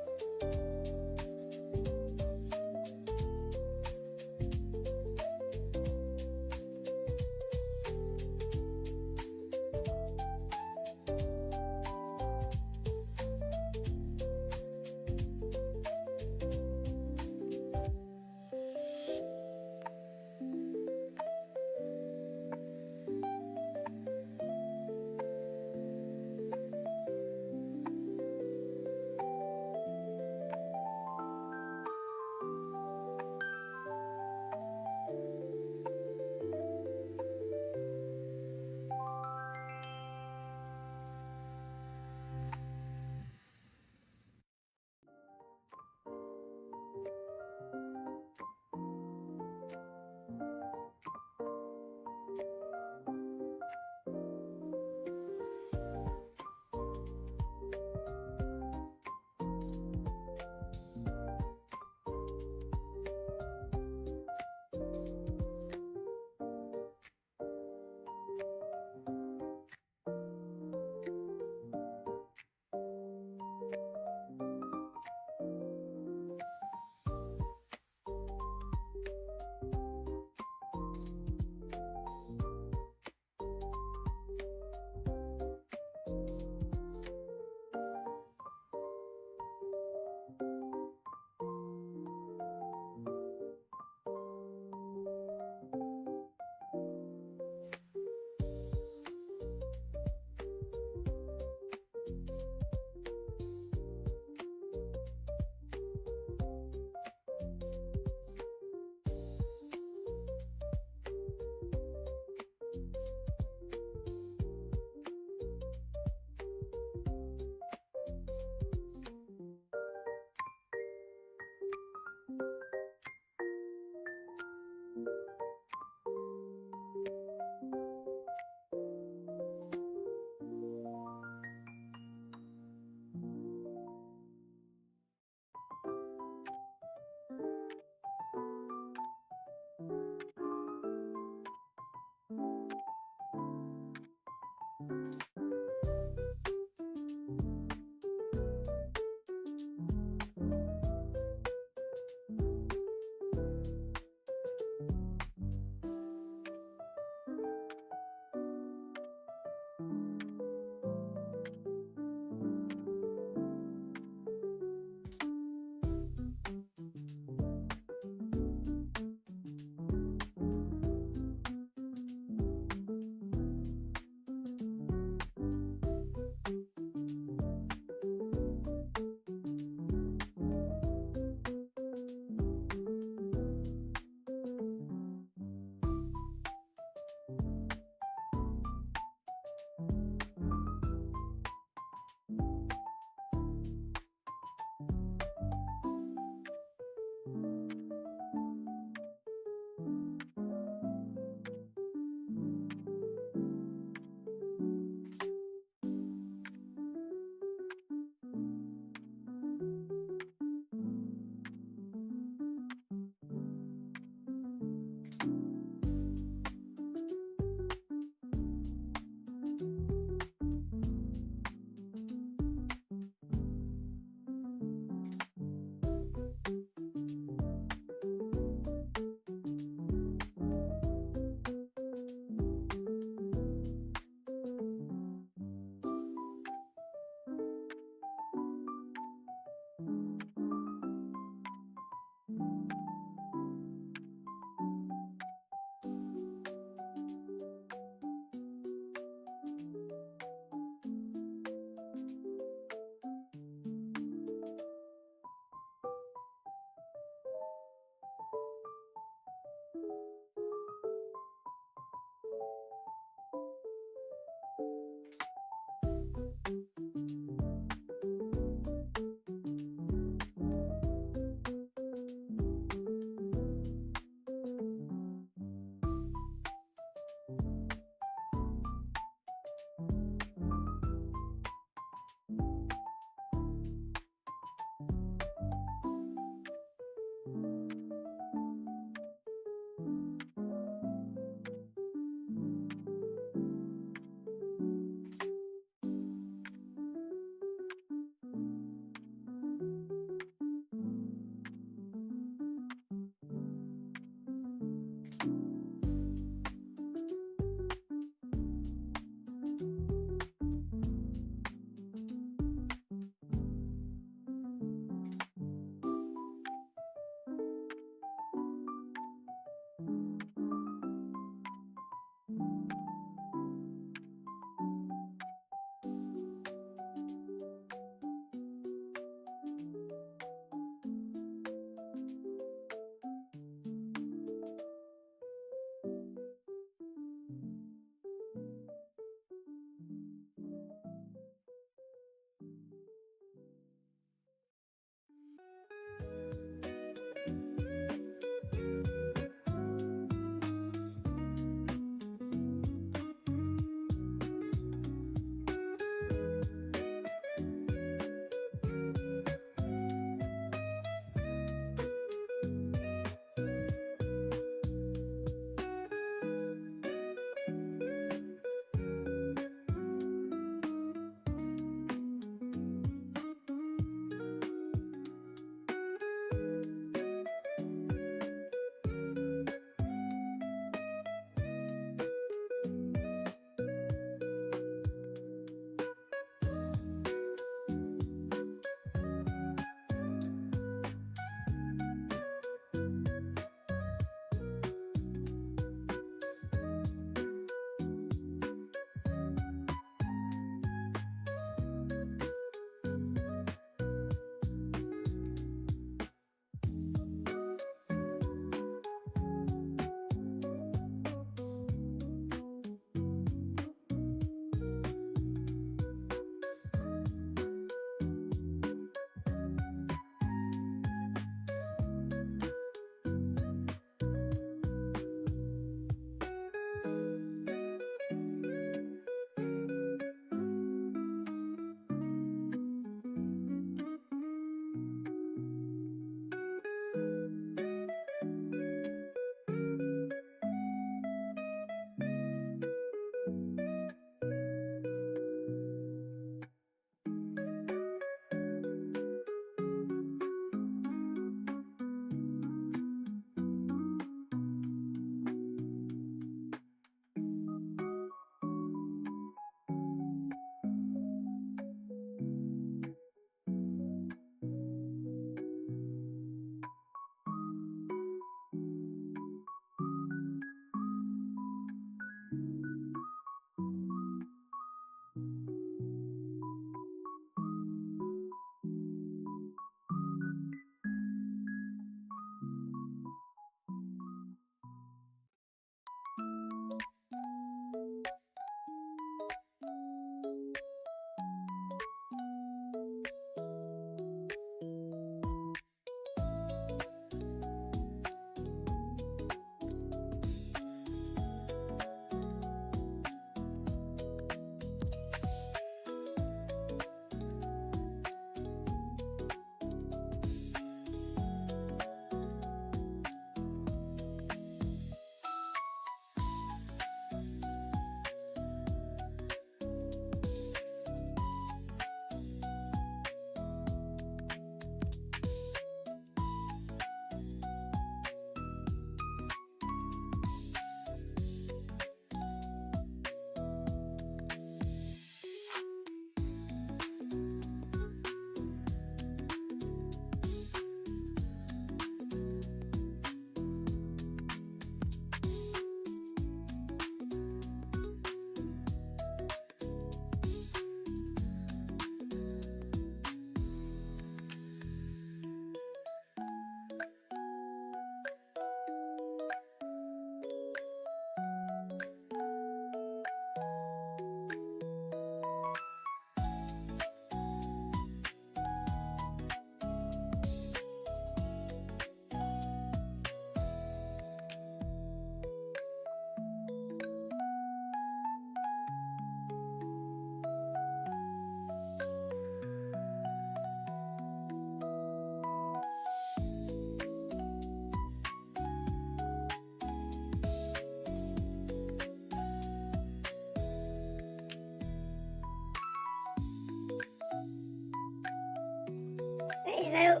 Hello.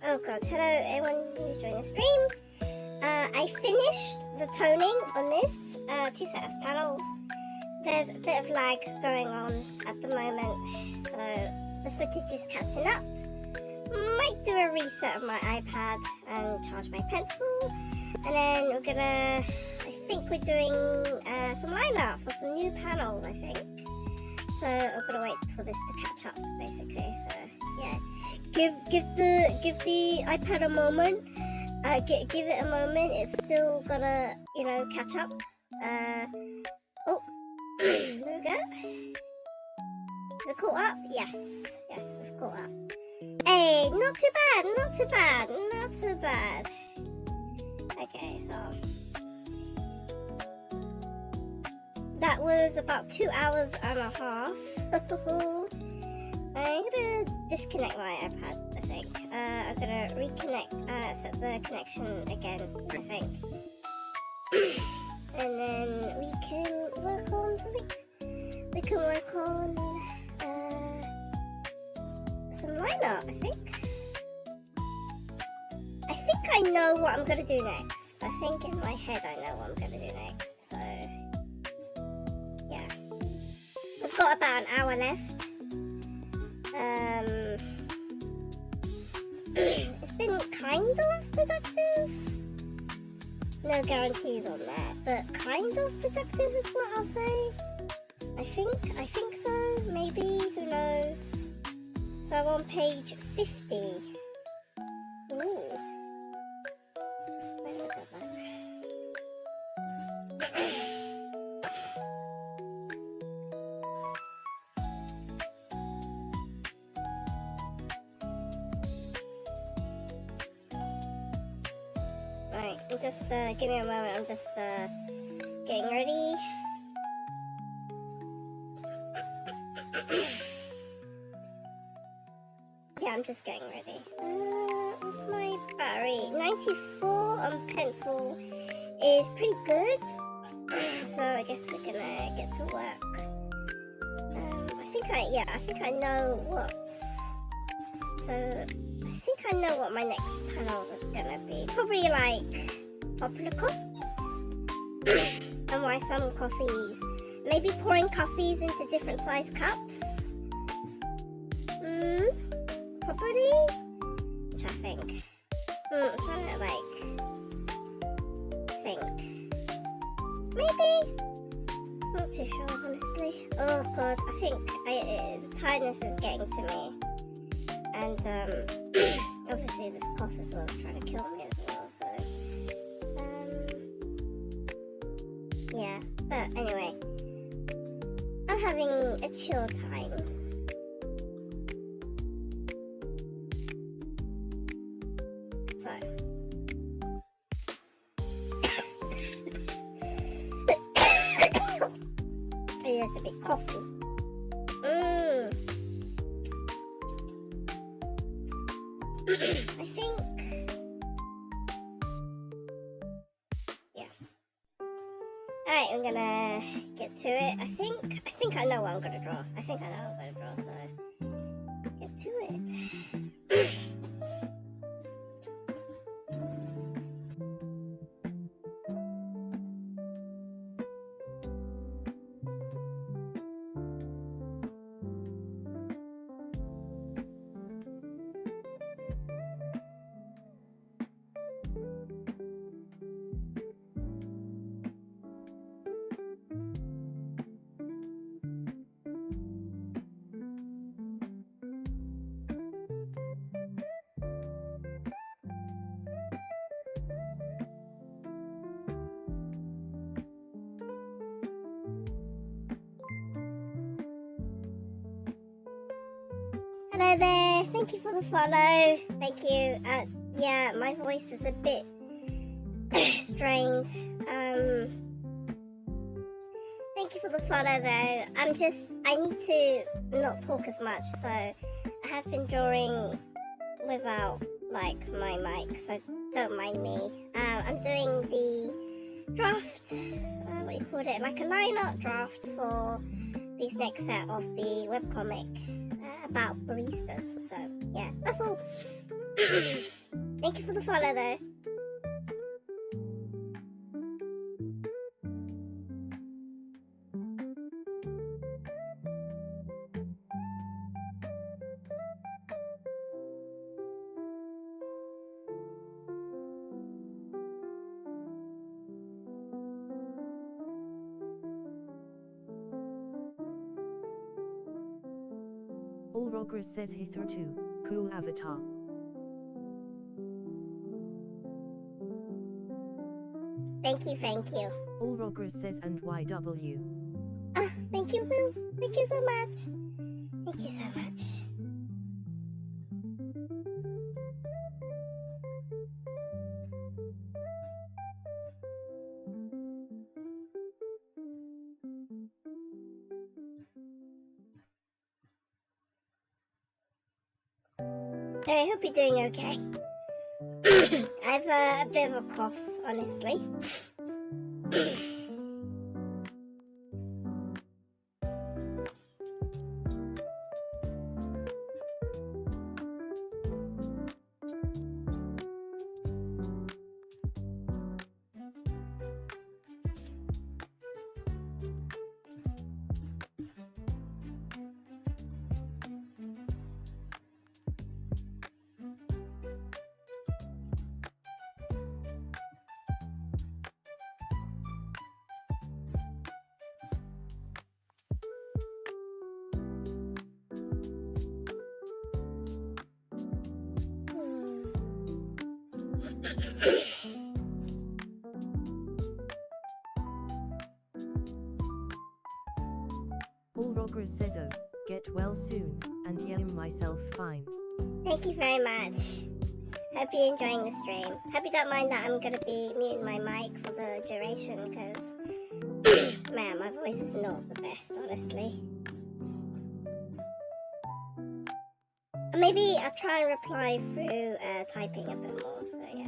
Oh god, hello everyone who's joining the stream. I finished the toning on this 2 set of panels. There's a bit of lag going on at the moment, so the footage is catching up. Might do a reset of my iPad and charge my pencil, and then we're gonna, I think we're doing some line art for some new panels, I think. So I'm gonna wait for this to catch up, basically. So yeah, give the iPad a moment. Give it a moment. It's still gonna, you know, catch up. Oh, there we go. Is it caught up? Yes, we've caught up. Hey, not too bad, not too bad, not too bad. Okay, so that was about 2 hours and a half. I'm gonna disconnect my iPad, I think. I'm gonna reconnect, set the connection again, I think. And then we can work on something. We can work on some line art, I think. I think I know what I'm gonna do next. I think in my head I know what I'm gonna do next, so yeah. I've got about an hour left. It's been kind of productive. No guarantees on that, but kind of productive is what I'll say. I think so, maybe, who knows. So I'm on page 50. Ooh. Where did I go back? Right, just give me a moment, I'm just getting ready. Yeah, I'm just getting ready. What's my battery? 94 on pencil is pretty good. So I guess we're gonna get to work. I think I know what's. So I think I know what my next panels are gonna be. Probably like popular coffees. And why some coffees. Maybe pouring coffees into different size cups. Probably. I'm trying to think. I'm trying to think. Maybe. Not too sure, honestly. Oh god, I think the tiredness is getting to me. And obviously this cough as well is trying to kill me as well, so yeah, but anyway, I'm having a chill time. So oh, it's a bit coffee. I think, yeah. Alright, I'm gonna get to it. I think I know what I'm gonna draw. So get to it. Hello there, thank you for the follow. Thank you. Yeah, my voice is a bit strained. Thank you for the follow though. I need to not talk as much, so I have been drawing without like my mic, so don't mind me. I'm doing the draft, what do you call it, like a line art draft for this next set of the webcomic about baristas. So yeah, that's all. Thank you for the follow though. Allrogras says hitherto, cool avatar. Thank you, thank you. Allrogras says and YW. Thank you, Will. Thank you so much. Thank you so much. I hope you're doing okay. I have a bit of a cough, honestly. Allrogras says oh, get well soon, and yeah, I'm myself fine. Thank you very much. Hope you're enjoying the stream. Hope you don't mind that I'm going to be muting my mic for the duration, because, man, my voice is not the best, honestly. Maybe I'll try and reply through typing a bit more, so yeah.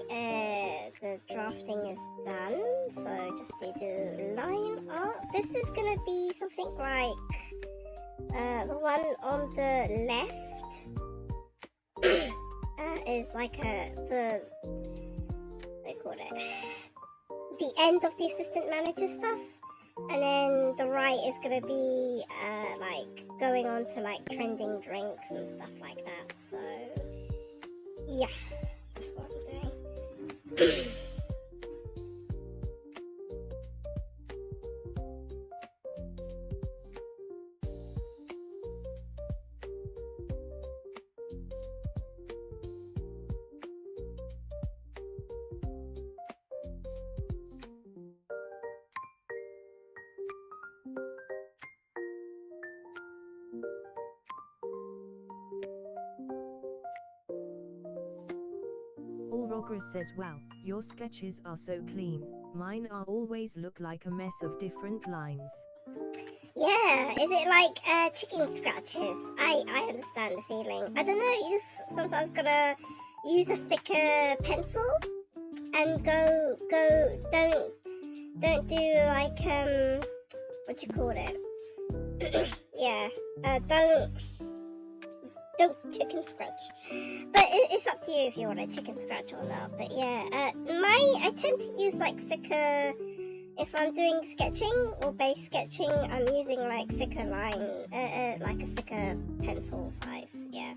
the drafting is done, so just need to line art. This is gonna be something like the one on the left is like the end of the assistant manager stuff, and then the right is gonna be like going on to like trending drinks and stuff like that. So yeah, that's what I'm doing. Allrogger says, wow, your sketches are so clean. Mine are always look like a mess of different lines. Yeah, is it like chicken scratches? I understand the feeling. I don't know, you just sometimes gotta use a thicker pencil and don't do like what do you call it? Yeah, don't chicken scratch. But it's up to you if you want to chicken scratch or not. But yeah, I tend to use like thicker. If I'm doing sketching or base sketching, I'm using like thicker line, like a thicker pencil size. Yeah.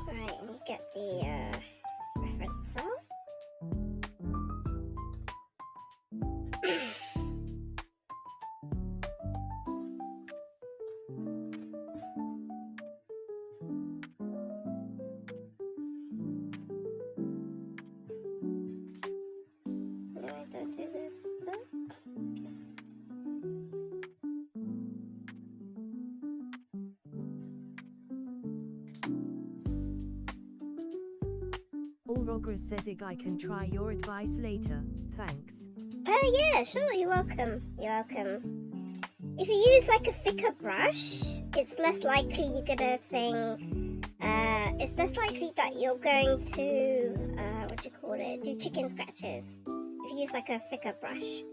Right, let me get the reference out. Don't do this. Guess. Allrogger says, I can try your advice later, thanks. Oh yeah, sure, you're welcome. You're welcome. If you use like a thicker brush, it's less likely you're gonna it's less likely that you're going to do chicken scratches. If you use like a thicker brush.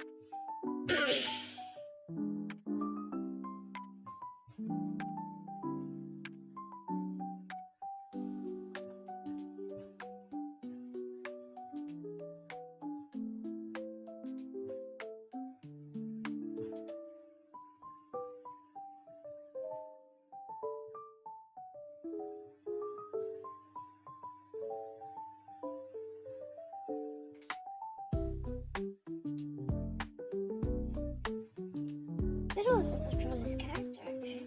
Who knows this will draw this character actually?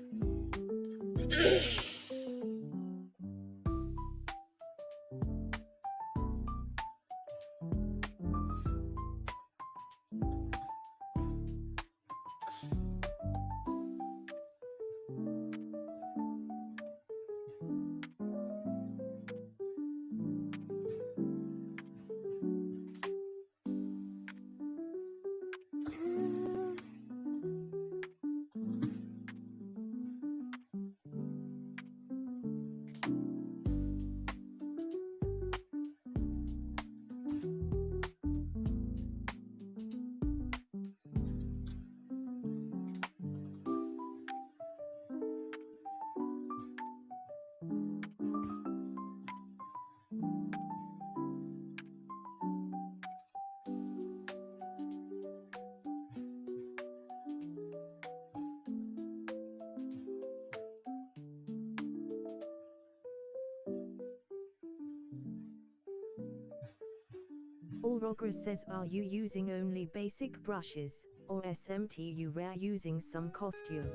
Allrogger says, are you using only basic brushes, or SMT you rare using some costume?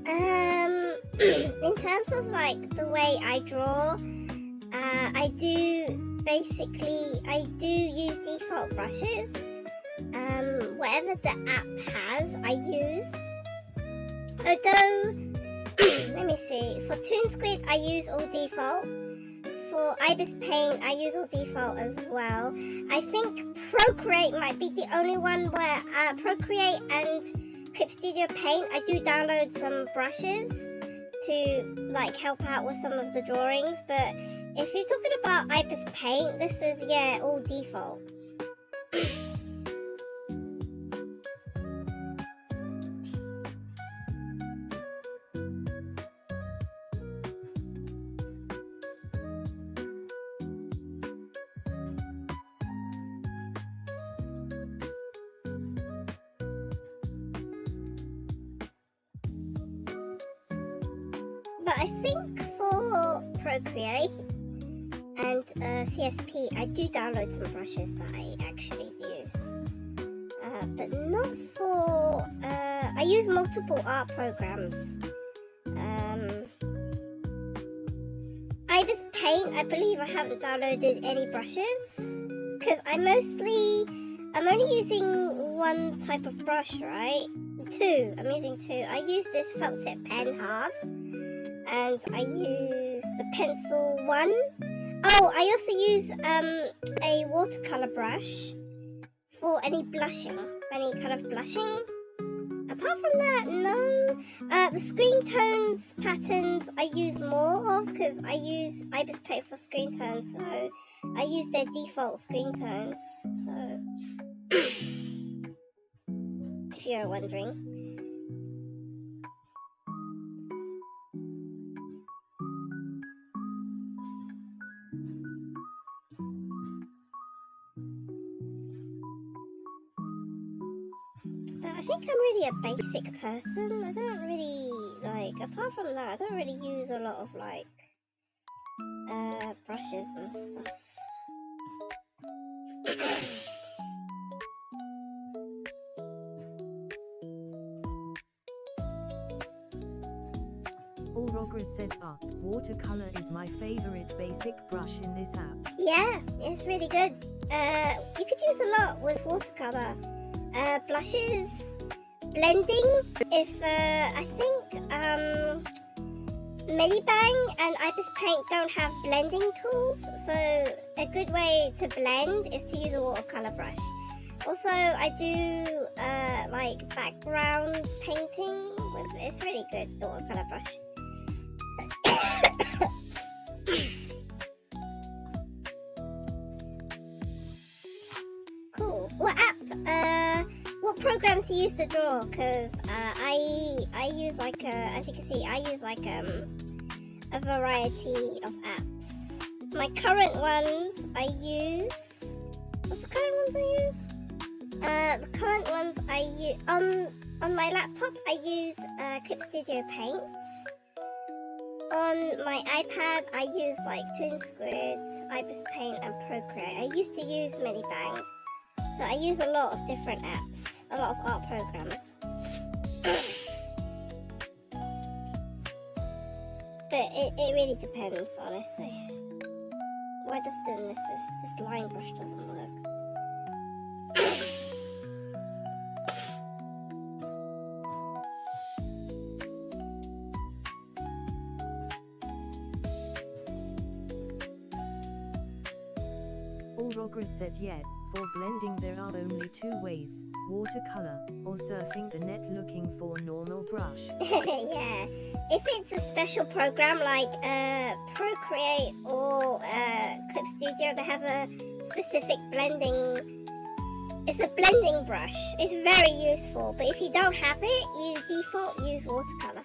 In terms of like the way I draw, I do use default brushes. Whatever the app has, I use. Although, let me see, for Toon Squid I use all default. For Ibis Paint, I use all default as well. I think Procreate might be the only one where Procreate and Clip Studio Paint, I do download some brushes to like help out with some of the drawings, but if you're talking about Ibis Paint, this is, yeah, all default. But I think for Procreate and CSP, I do download some brushes that I actually use. But not for... I use multiple art programs. Ibis Paint, I believe I haven't downloaded any brushes. Because I'm only using one type of brush, right? Two. I'm using two. I use this felt tip pen hard. And I use the pencil one. Oh, I also use a watercolor brush for any blushing, any kind of blushing. Apart from that, no. The screen tones patterns I use more of because I use Ibis Paint for screen tones, so I use their default screen tones. So, if you're wondering. I think I'm really a basic person. I don't really, apart from that, I don't really use a lot of, brushes and stuff. Allrogger says, watercolor is my favorite basic brush in this app. Yeah, it's really good. You could use a lot with watercolor. Blushes, blending. If I think Medibang and Ibis Paint don't have blending tools, so a good way to blend is to use a watercolor brush. Also, I do background painting with, it's really good, the watercolor brush. Cool. What app? What programs do you use to draw? Because I use as you can see, I use a variety of apps. My current ones I use. What's the current ones I use? The current ones I use on my laptop. I use Clip Studio Paint. On my iPad, I use Toon Squid, Ibis Paint, and Procreate. I used to use Medibang. So I use a lot of different apps, a lot of art programs. But it really depends, honestly. Why does this line brush doesn't work? Allrogger says, yeah, for blending there are only two ways, watercolor, or surfing the net looking for a normal brush. Yeah, if it's a special program like Procreate or Clip Studio, they have a specific blending, it's a blending brush. It's very useful, but if you don't have it, you default use watercolor.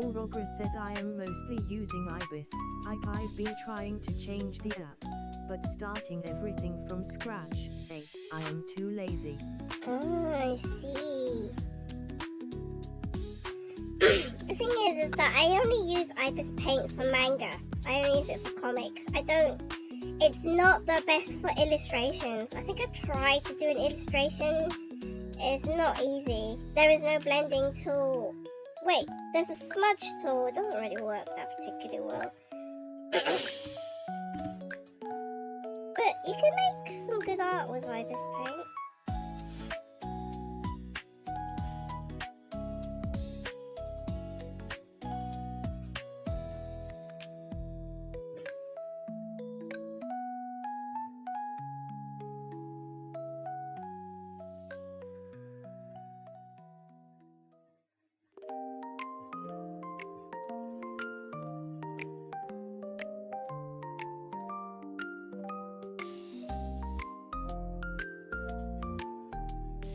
Allrogger says I am mostly using Ibis. I've been trying to change the app, but starting everything from scratch, I am too lazy. Oh, I see. The thing is that I only use Ibis Paint for manga. I only use it for comics. It's not the best for illustrations. I think I tried to do an illustration. It's not easy. There is no blending tool. Wait, there's a smudge tool. It doesn't really work that particularly well. But you can make some good art with Ibis Paint.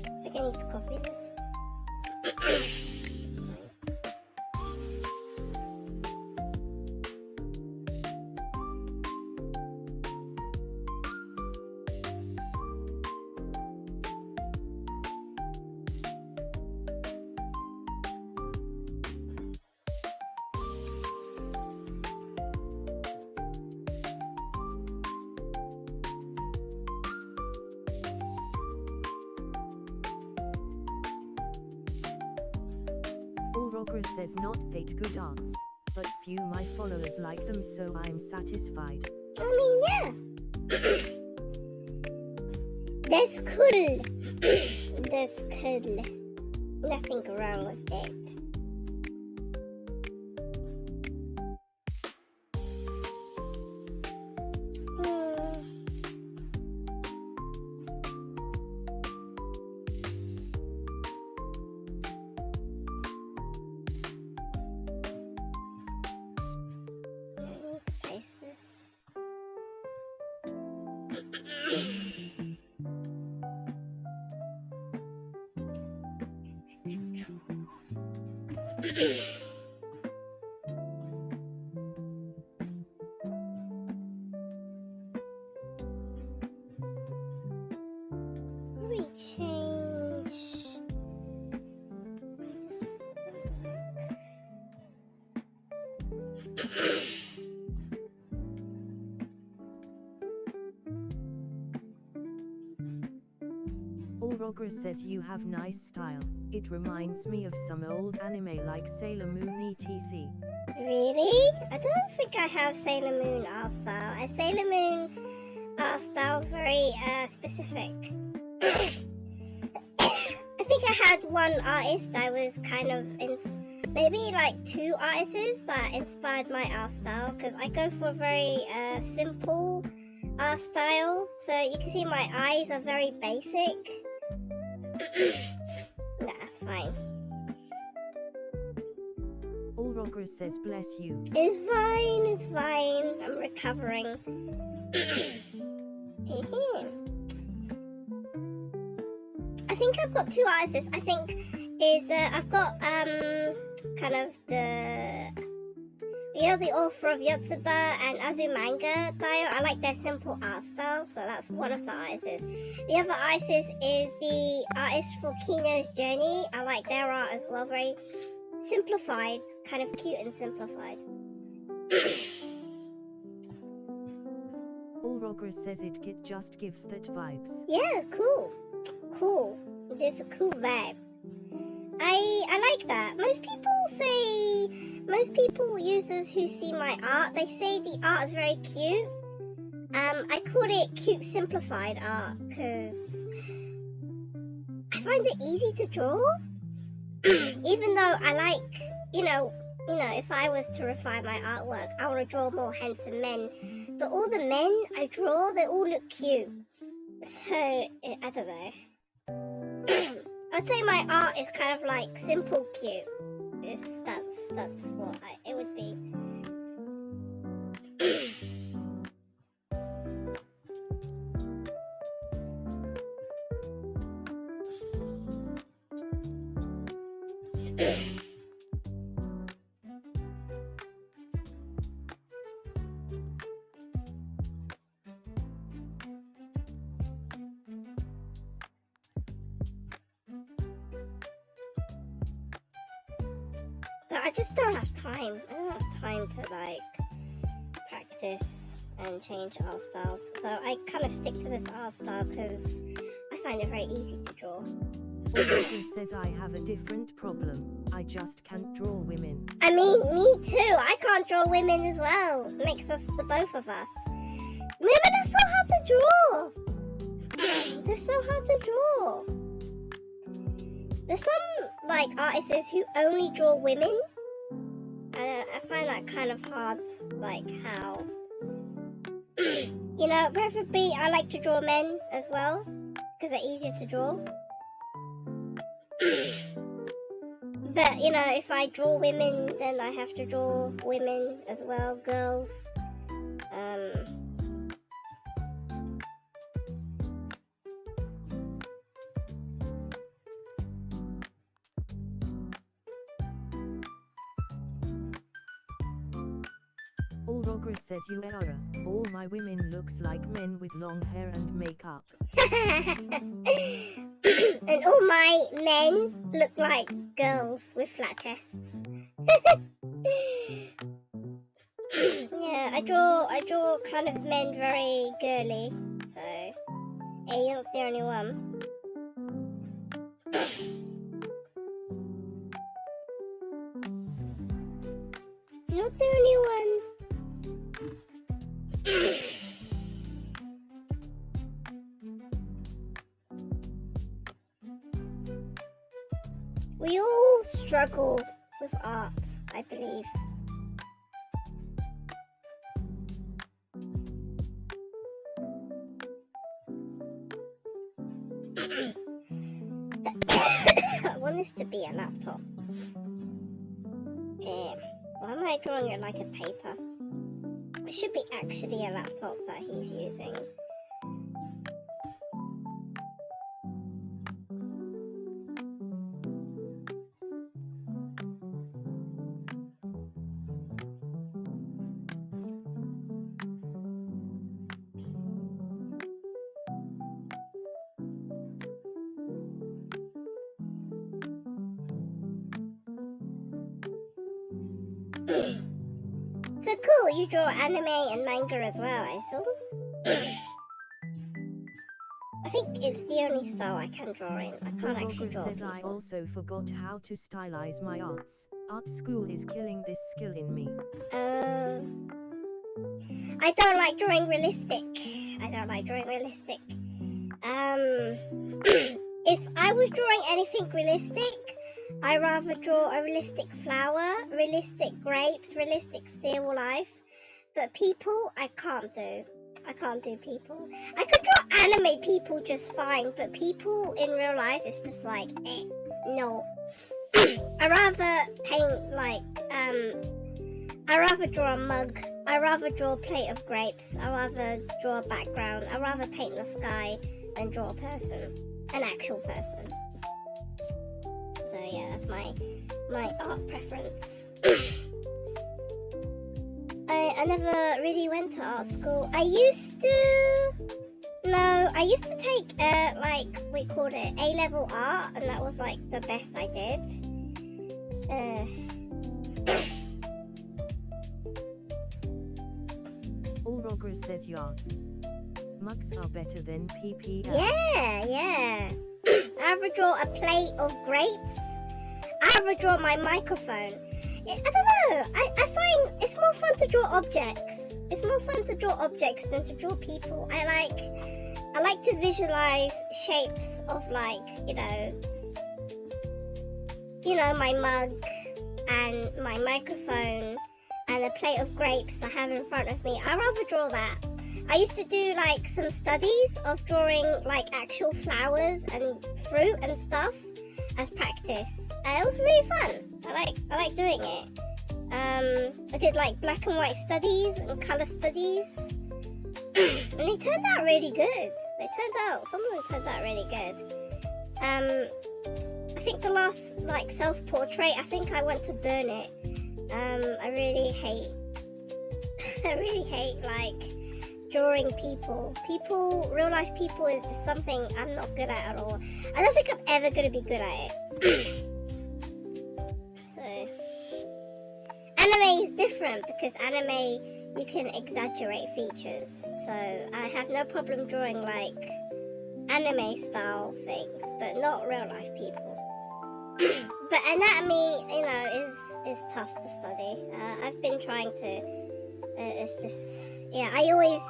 I think I need to copy this. Allrogger says not fate good arts, but few my followers like them, so I'm satisfied. I mean, yeah. That's cool. That's cool. Nothing wrong with it. This. We change. Allrogger says you have nice style. It reminds me of some old anime like Sailor Moon etc. Really? I don't think I have Sailor Moon art style. Sailor Moon art style is very specific. I think I had one artist that was kind of maybe like two artists that inspired my art style, because I go for a very simple art style. So you can see my eyes are very basic. That's fine. Allrogger says bless you. It's fine, it's fine. I'm recovering. I think I've got two artists. I think I've got kind of the author of Yotsuba and Azumanga Daioh. I like their simple art style, so that's one of the artists. The other artist is the artist for Kino's Journey. I like their art as well, very simplified, kind of cute and simplified. Allrogger says it just gives that vibes. Yeah, cool. There's a cool vibe. I like that. Most people users who see my art, they say the art is very cute. I call it cute simplified art because I find it easy to draw. Even though I like, if I was to refine my artwork, I want to draw more handsome men. But all the men I draw, they all look cute. So, I don't know. I'd say my art is kind of like simple cute. That's what it would be. But I just don't have time. I don't have time to like practice and change art styles. So I kind of stick to this art style because I find it very easy to draw. Olga says I have a different problem. I just can't draw women. I mean, me too. I can't draw women as well. It makes us the both of us. Women are so hard to draw. They're so hard to draw. There's some like artists who only draw women. I find that kind of hard. Like how, you know, preferably I like to draw men as well because they're easier to draw. But you know, if I draw women, then I have to draw women as well, girls. Olga says you are. All my women looks like men with long hair and makeup. And all my men look like girls with flat chests. Yeah, I draw kind of men very girly. So, hey, you're not the only one. You're not the only one. We all struggle with art, I believe. I want this to be a laptop. Why am I drawing it like a paper? It should be actually a laptop that he's using. So cool, you draw anime and manga as well, I saw. I think it's the only style I can draw in. I can't actually draw says people. I also forgot how to stylize my arts. Art school is killing this skill in me. I don't like drawing realistic. If I was drawing anything realistic, I rather draw a realistic flower, realistic grapes, realistic still life. But people, I can't do. I can't do people. I could draw anime people just fine, but people in real life, it's just like, no. I rather paint like, I rather draw a mug. I rather draw a plate of grapes. I rather draw a background. I rather paint the sky than draw a person, an actual person. So yeah, that's my art preference. I never really went to art school. I used to take like we called it A-level art, and that was like the best I did. Olga says yours. Mugs are better than PP. Yeah. I ever draw a plate of grapes. I ever draw my microphone. I don't know. I find it's more fun to draw objects. It's more fun to draw objects than to draw people. I like to visualize shapes of like, you know, my mug and my microphone and a plate of grapes I have in front of me. I rather draw that. I used to do like some studies of drawing like actual flowers and fruit and stuff as practice. It was really fun. I like doing it. I did like black and white studies and color studies, and they turned out really good. Some of them turned out really good. I think the last like self-portrait, I think I went to burn it. I really hate like drawing people. Real life people is just something I'm not good at all. I don't think I'm ever gonna be good at it. So anime is different because anime you can exaggerate features. So I have no problem drawing like anime style things, but not real life people. But anatomy, you know, is tough to study. I've been trying to. It's just, yeah. I always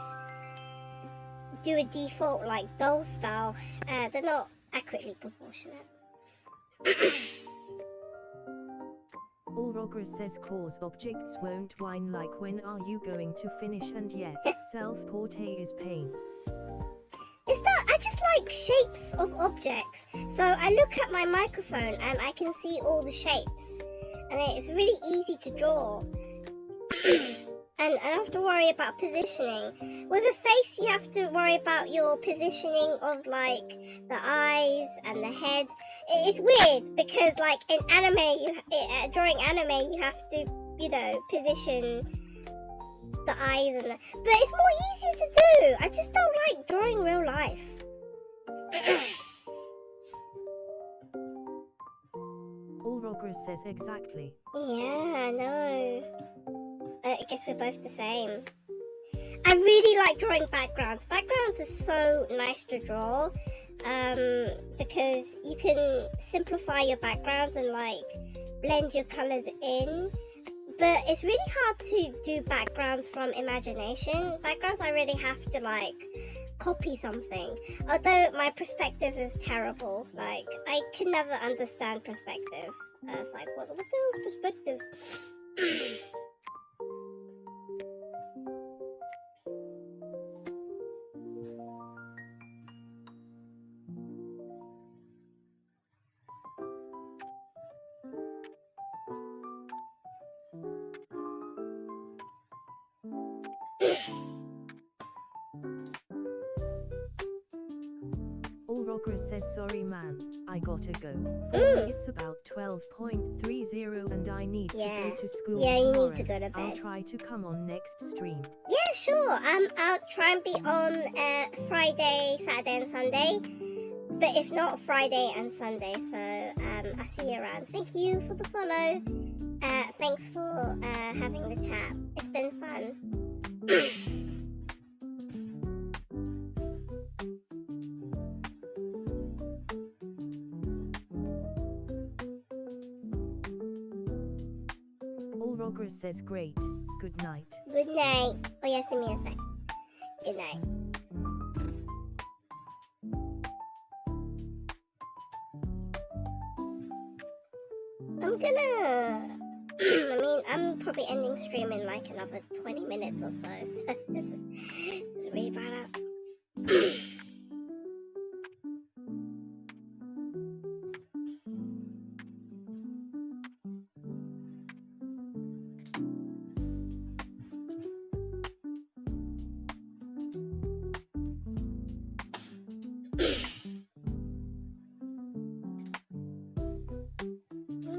do a default like doll style. They're not accurately proportionate. Allrogger says cause objects won't whine like when are you going to finish, and yet self-portrait is pain. It's that I just like shapes of objects. So I look at my microphone and I can see all the shapes. And it's really easy to draw. And I don't have to worry about positioning. With a face, you have to worry about your positioning of like the eyes and the head. It's weird because like in anime, drawing anime, you have to, you know, position the eyes and the, but it's more easy to do. I just don't like drawing real life. Allrogger says exactly. Yeah, I know. I guess we're both the same. I really like drawing backgrounds. Backgrounds are so nice to draw because you can simplify your backgrounds and like blend your colors in. But it's really hard to do backgrounds from imagination. Backgrounds I really have to like copy something. Although my perspective is terrible. Like I can never understand perspective. It's like what the hell is perspective? Allrogger says sorry man, I gotta go. For me it's about 12.30 and I need to go to school Yeah, tomorrow. you need to go to bed. I'll try to come on next stream. Yeah, sure. I'll try and be on Friday, Saturday and Sunday. But if not, Friday and Sunday. So I'll see you around. Thank you for the follow. Thanks for having the chat. It's been fun. Allrogger says great. Good night. Good night. Oh, yes, give me a sec. Good night. I'm gonna... I mean, I'm probably ending stream in like another 20 minutes or so, so it's really bad up.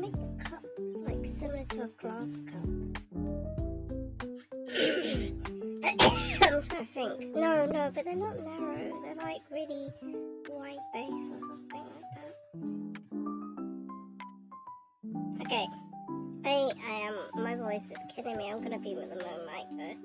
Make the cup like similar to a glass cup. I'm trying to think. No, but they're not narrow. They're like really wide base or something like that. Okay. I am. My voice is killing me. I'm gonna be with a low mic though.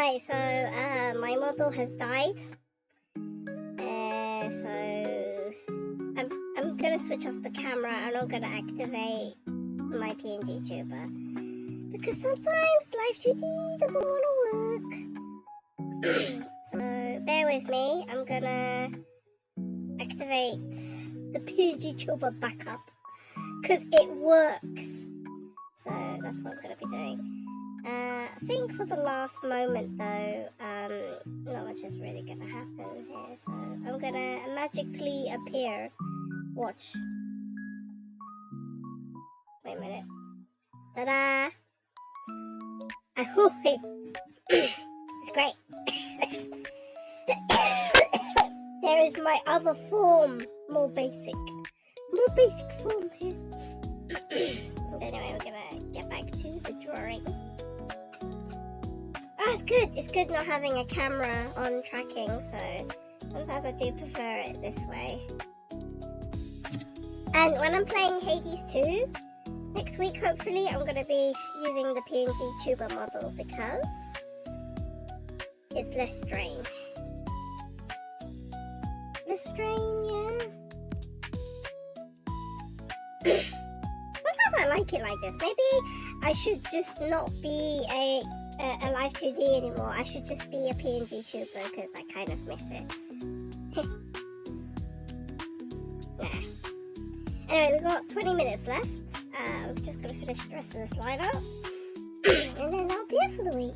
Right, so my model has died. So I'm gonna switch off the camera and I'm gonna activate my PNG tuber because sometimes Live 2D doesn't want to work. So bear with me. I'm gonna activate the PNG tuber backup because it works. So that's what I'm gonna be doing. I think for the last moment though, not much is really gonna happen here. So I'm gonna magically appear. Watch. Wait a minute. Ta-da! Ahoy! It's great. There is my other form, more basic form here. Anyway, we're gonna get back to the drawing. Oh, it's good. It's good not having a camera on tracking, so sometimes I do prefer it this way. And when I'm playing Hades 2, next week hopefully, I'm going to be using the PNG tuber model because it's less strain. Less strain, yeah. Sometimes I like it like this. Maybe I should just not be a Live 2D anymore. I should just be a PNG tuber because I kind of miss it. Nah. Anyway, we've got 20 minutes left. I'm just going to finish the rest of this line up. And then I'll be here for the week.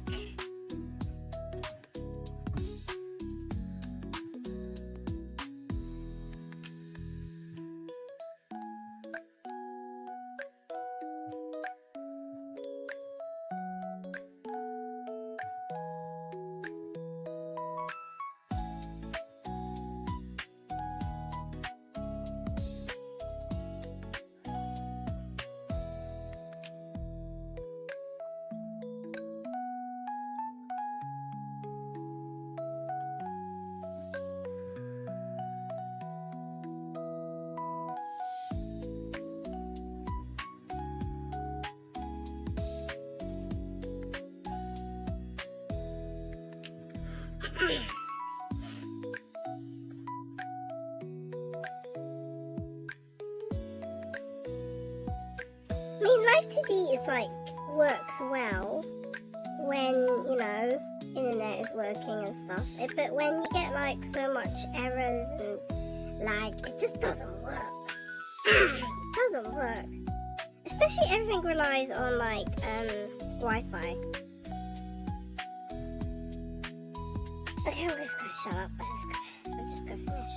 I mean, Live 2D is like works well when, you know, internet is working and stuff. But when you get like so much errors and lag, it just doesn't work. It doesn't work. Especially everything relies on like Wi-Fi. Okay, I'm just gonna shut up. I'm just gonna finish.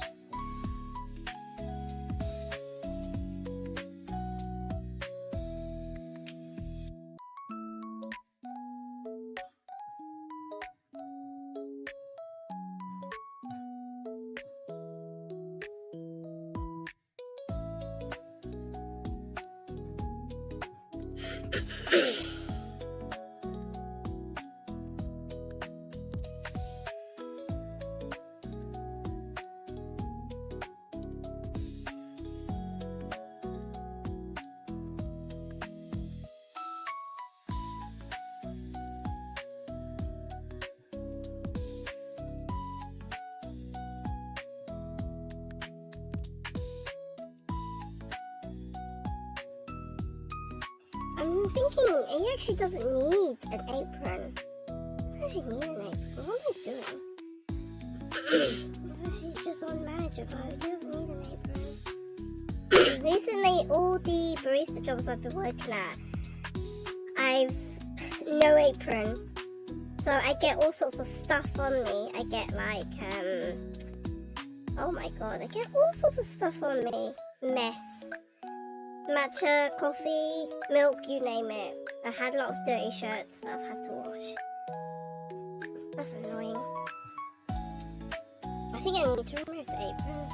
I'm thinking he actually doesn't need an apron. Doesn't actually need an apron. What am I doing? He's just on manager mode. He doesn't need an apron. Recently, all the barista jobs I've been working at, I've no apron. So I get all sorts of stuff on me. I get like, oh my god, I get all sorts of stuff on me. Mess. Matcha, coffee, milk, you name it. I had a lot of dirty shirts that I've had to wash. That's annoying. I think I need to remove the apron.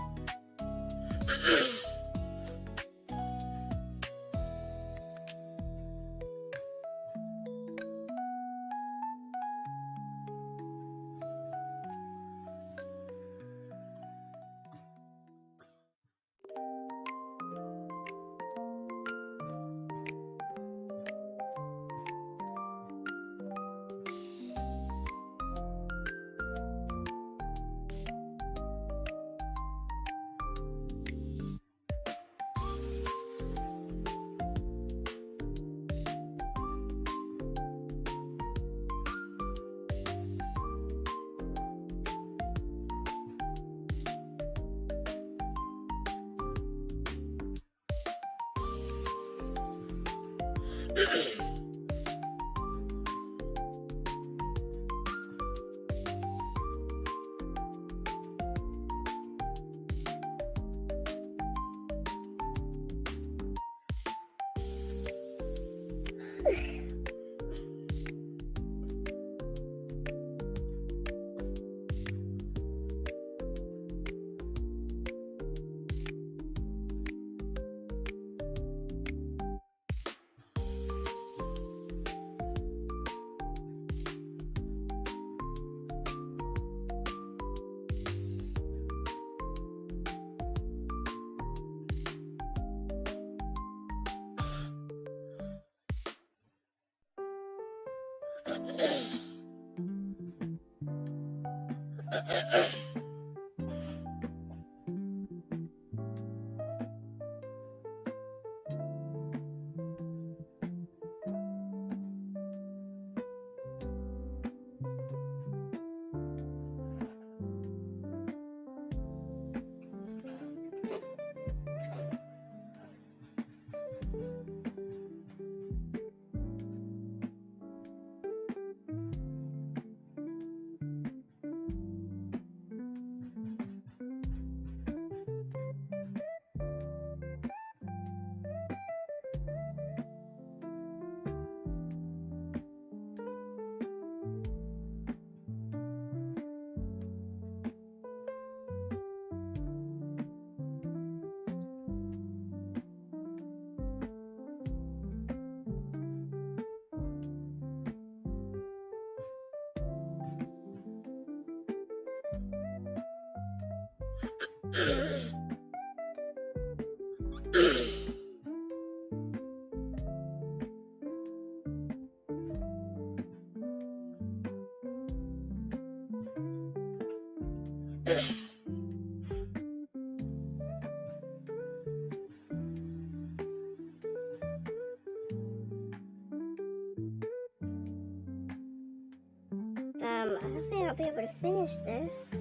I don't think I'll be able to finish this.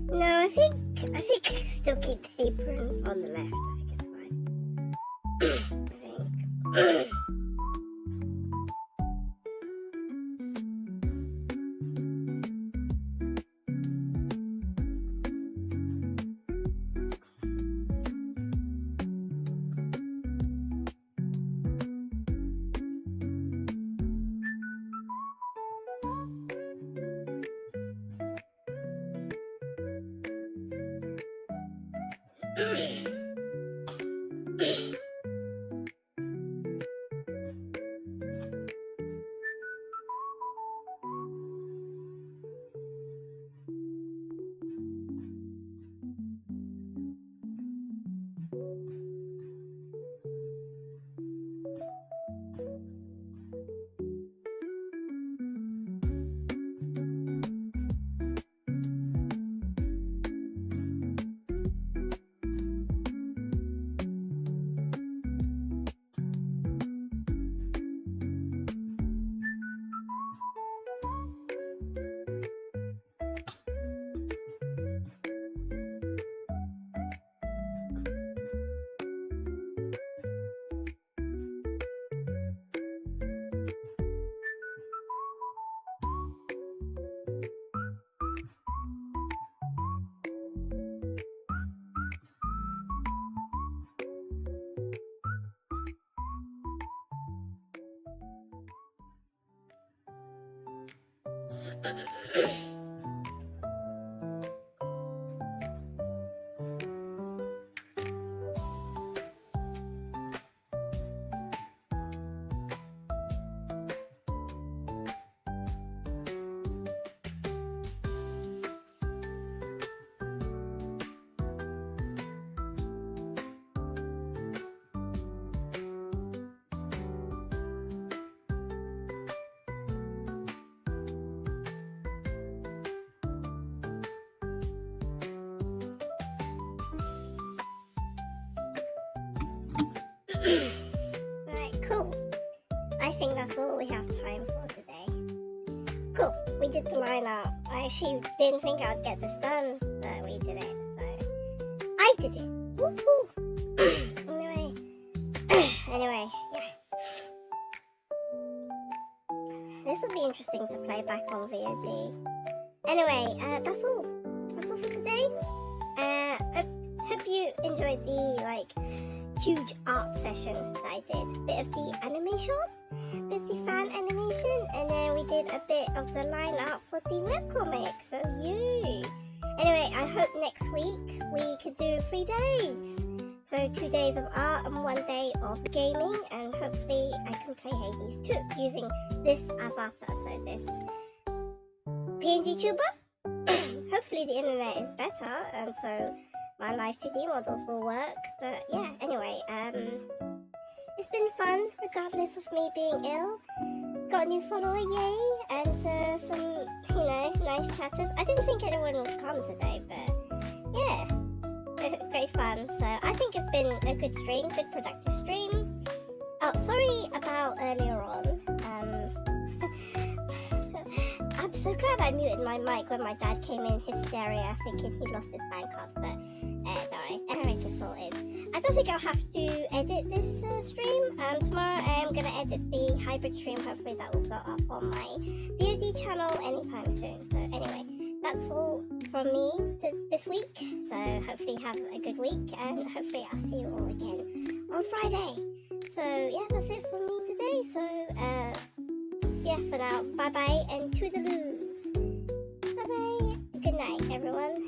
No, I think I still keep tapering on the left. I think it's fine. I think. Alright, cool. I think that's all we have time for today. Cool, we did the line art. I actually didn't think I'd get this done, but we did it, so I did it. Woohoo! Anyway, yeah. This will be interesting to play back on VOD. Anyway, that's all. That's all for today. Hope you enjoyed the huge art session that I did. Bit of the animation, bit of the fan animation, and then we did a bit of the line art for the webcomic. So yay! Anyway, I hope next week we could do 3 days. So 2 days of art and 1 day of gaming, and hopefully I can play Hades too using this avatar. So this PNG tuber. Hopefully the internet is better, and so my live 2D models will work. But yeah, anyway, it's been fun regardless of me being ill. Got a new follower, yay, and some, nice chatters. I didn't think anyone would come today, but yeah, great fun. So I think it's been a good stream, good productive stream. Oh, sorry about earlier on. I'm so glad I muted my mic when my dad came in hysteria thinking he lost his bank cards, but alright, everything is sorted. I don't think I'll have to edit this stream. Tomorrow I am going to edit the hybrid stream. Hopefully that will go up on my VOD channel anytime soon. So anyway, that's all from me this week. So hopefully have a good week, and hopefully I'll see you all again on Friday. So yeah, that's it from me today. So yeah, for now, bye bye and toodaloos. Bye bye. Good night, everyone.